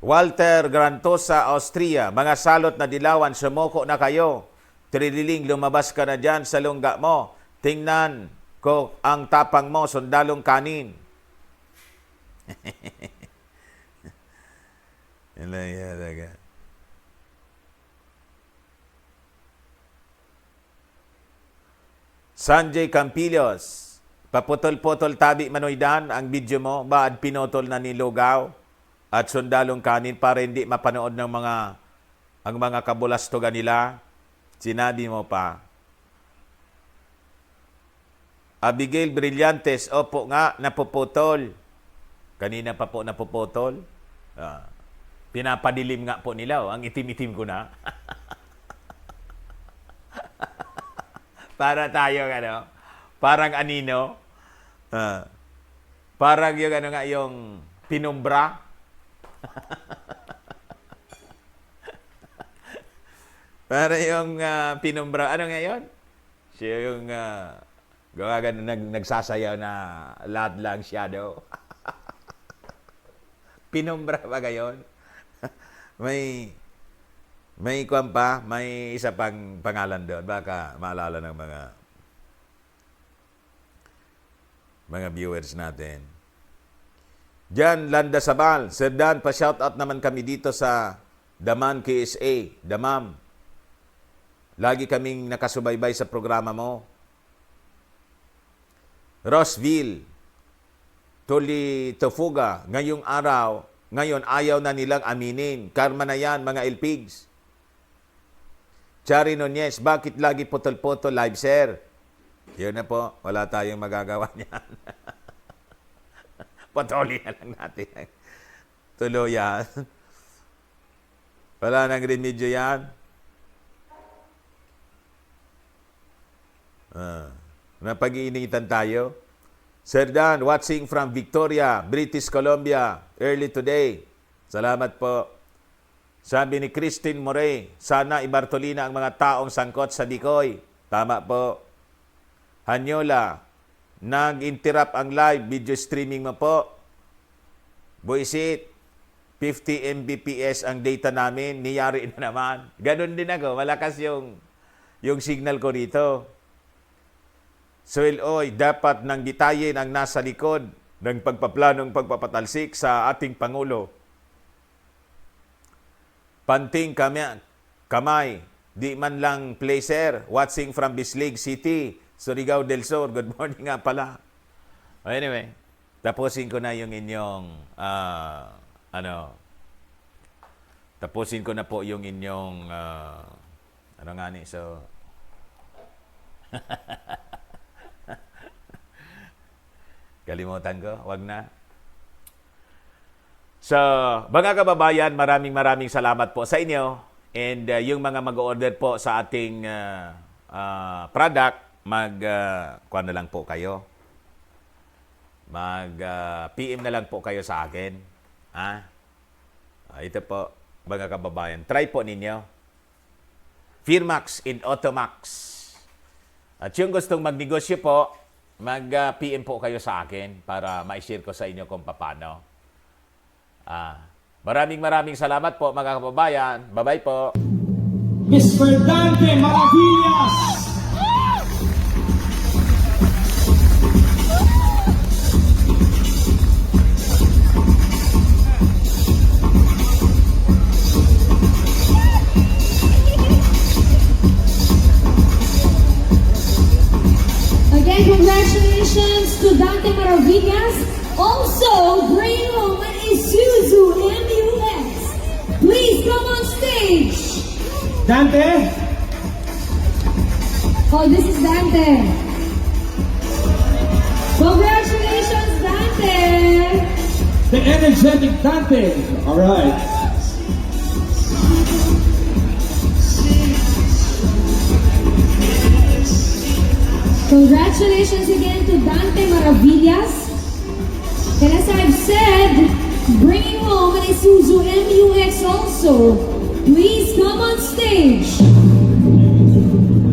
Speaker 1: Walter Grantosa, Austria, mga salot na dilawan, sumoko na kayo. Trililing, lumabas ka na dyan sa lungga mo. Tingnan ko ang tapang mo, sundalong kanin. Sanjay Campillos, paputol-putol tabi manoydan ang video mo, baad pinotol na ni Lugaw at sundalong kanin para hindi mapanood ng ang mga kabulastugan nila. Sinabi mo pa. Abigail Brillantes, opo nga, napuputol. Kanina pa po napuputol. Pinapadilim nga po nila, ang itim-itim ko na. Para tayo, parang anino. Parang yung yung pinumbra. Para yung pinumbra. Ano nga yun? Siya yung nagsasayaw na lahat lang shadow. Pinumbra ba gayon? May kwan pa, may isa pang pangalan doon. Baka maalala ng mga viewers natin. Jan Landa Sabal, Sir Dan, pa-shoutout naman kami dito sa Daman KSA, Damam. Lagi kaming nakasubaybay sa programa mo. Roseville, Tuli Tofuga, ngayon ayaw na nilang aminin. Karma na yan, mga LPIGs. Chari Nunez, bakit lagi putol-putol live share? Yun na po, wala tayong magagawa niyan. Patuloy na lang natin. Tuloy yan. Wala nang remedyo yan. Napag-iinitan tayo. Sir Dan, watching from Victoria, British Columbia, early today. Salamat po. Sabi ni Christine Morey, sana ibartolina ang mga taong sangkot sa Dikoy. Tama po. Hanyola, nag-interrupt ang live video streaming mo po. Buisit, 50 Mbps ang data namin, niyari na naman. Ganon din ako, malakas yung signal ko rito. Soil Oy, dapat nang gitayin ang nasa likod ng pagpaplanong pagpapatalsik sa ating Pangulo. Panting kamay, di man lang placer, watching from Bislig City, Surigao del Sur. Good morning nga pala. Anyway, tapusin ko na yung inyong, tapusin ko na po yung inyong, so, kalimutan ko, wag na. So, mga kababayan, maraming salamat po sa inyo. And yung mga mag-order po sa ating product, kuha na lang po kayo. PM na lang po kayo sa akin. Ito po, mga kababayan. Try po ninyo. Firmax in Automax. At yung gustong magnegosyo po, mag-PM po kayo sa akin para ma-share ko sa inyo kung paano. Maraming salamat po, mga kababayan. Bye-bye po.
Speaker 9: Mr. Dante Maravillas!
Speaker 10: Again, congratulations to Dante Maravillas. Also, bringing home an Isuzu MUX. Please come on stage.
Speaker 9: Dante,
Speaker 10: Oh, this is Dante. Congratulations, Dante.
Speaker 9: the energetic Dante. All right.
Speaker 10: Congratulations again to Dante Maravillas. And as I've said, bringing home an Isuzu MUX also. Please come on stage.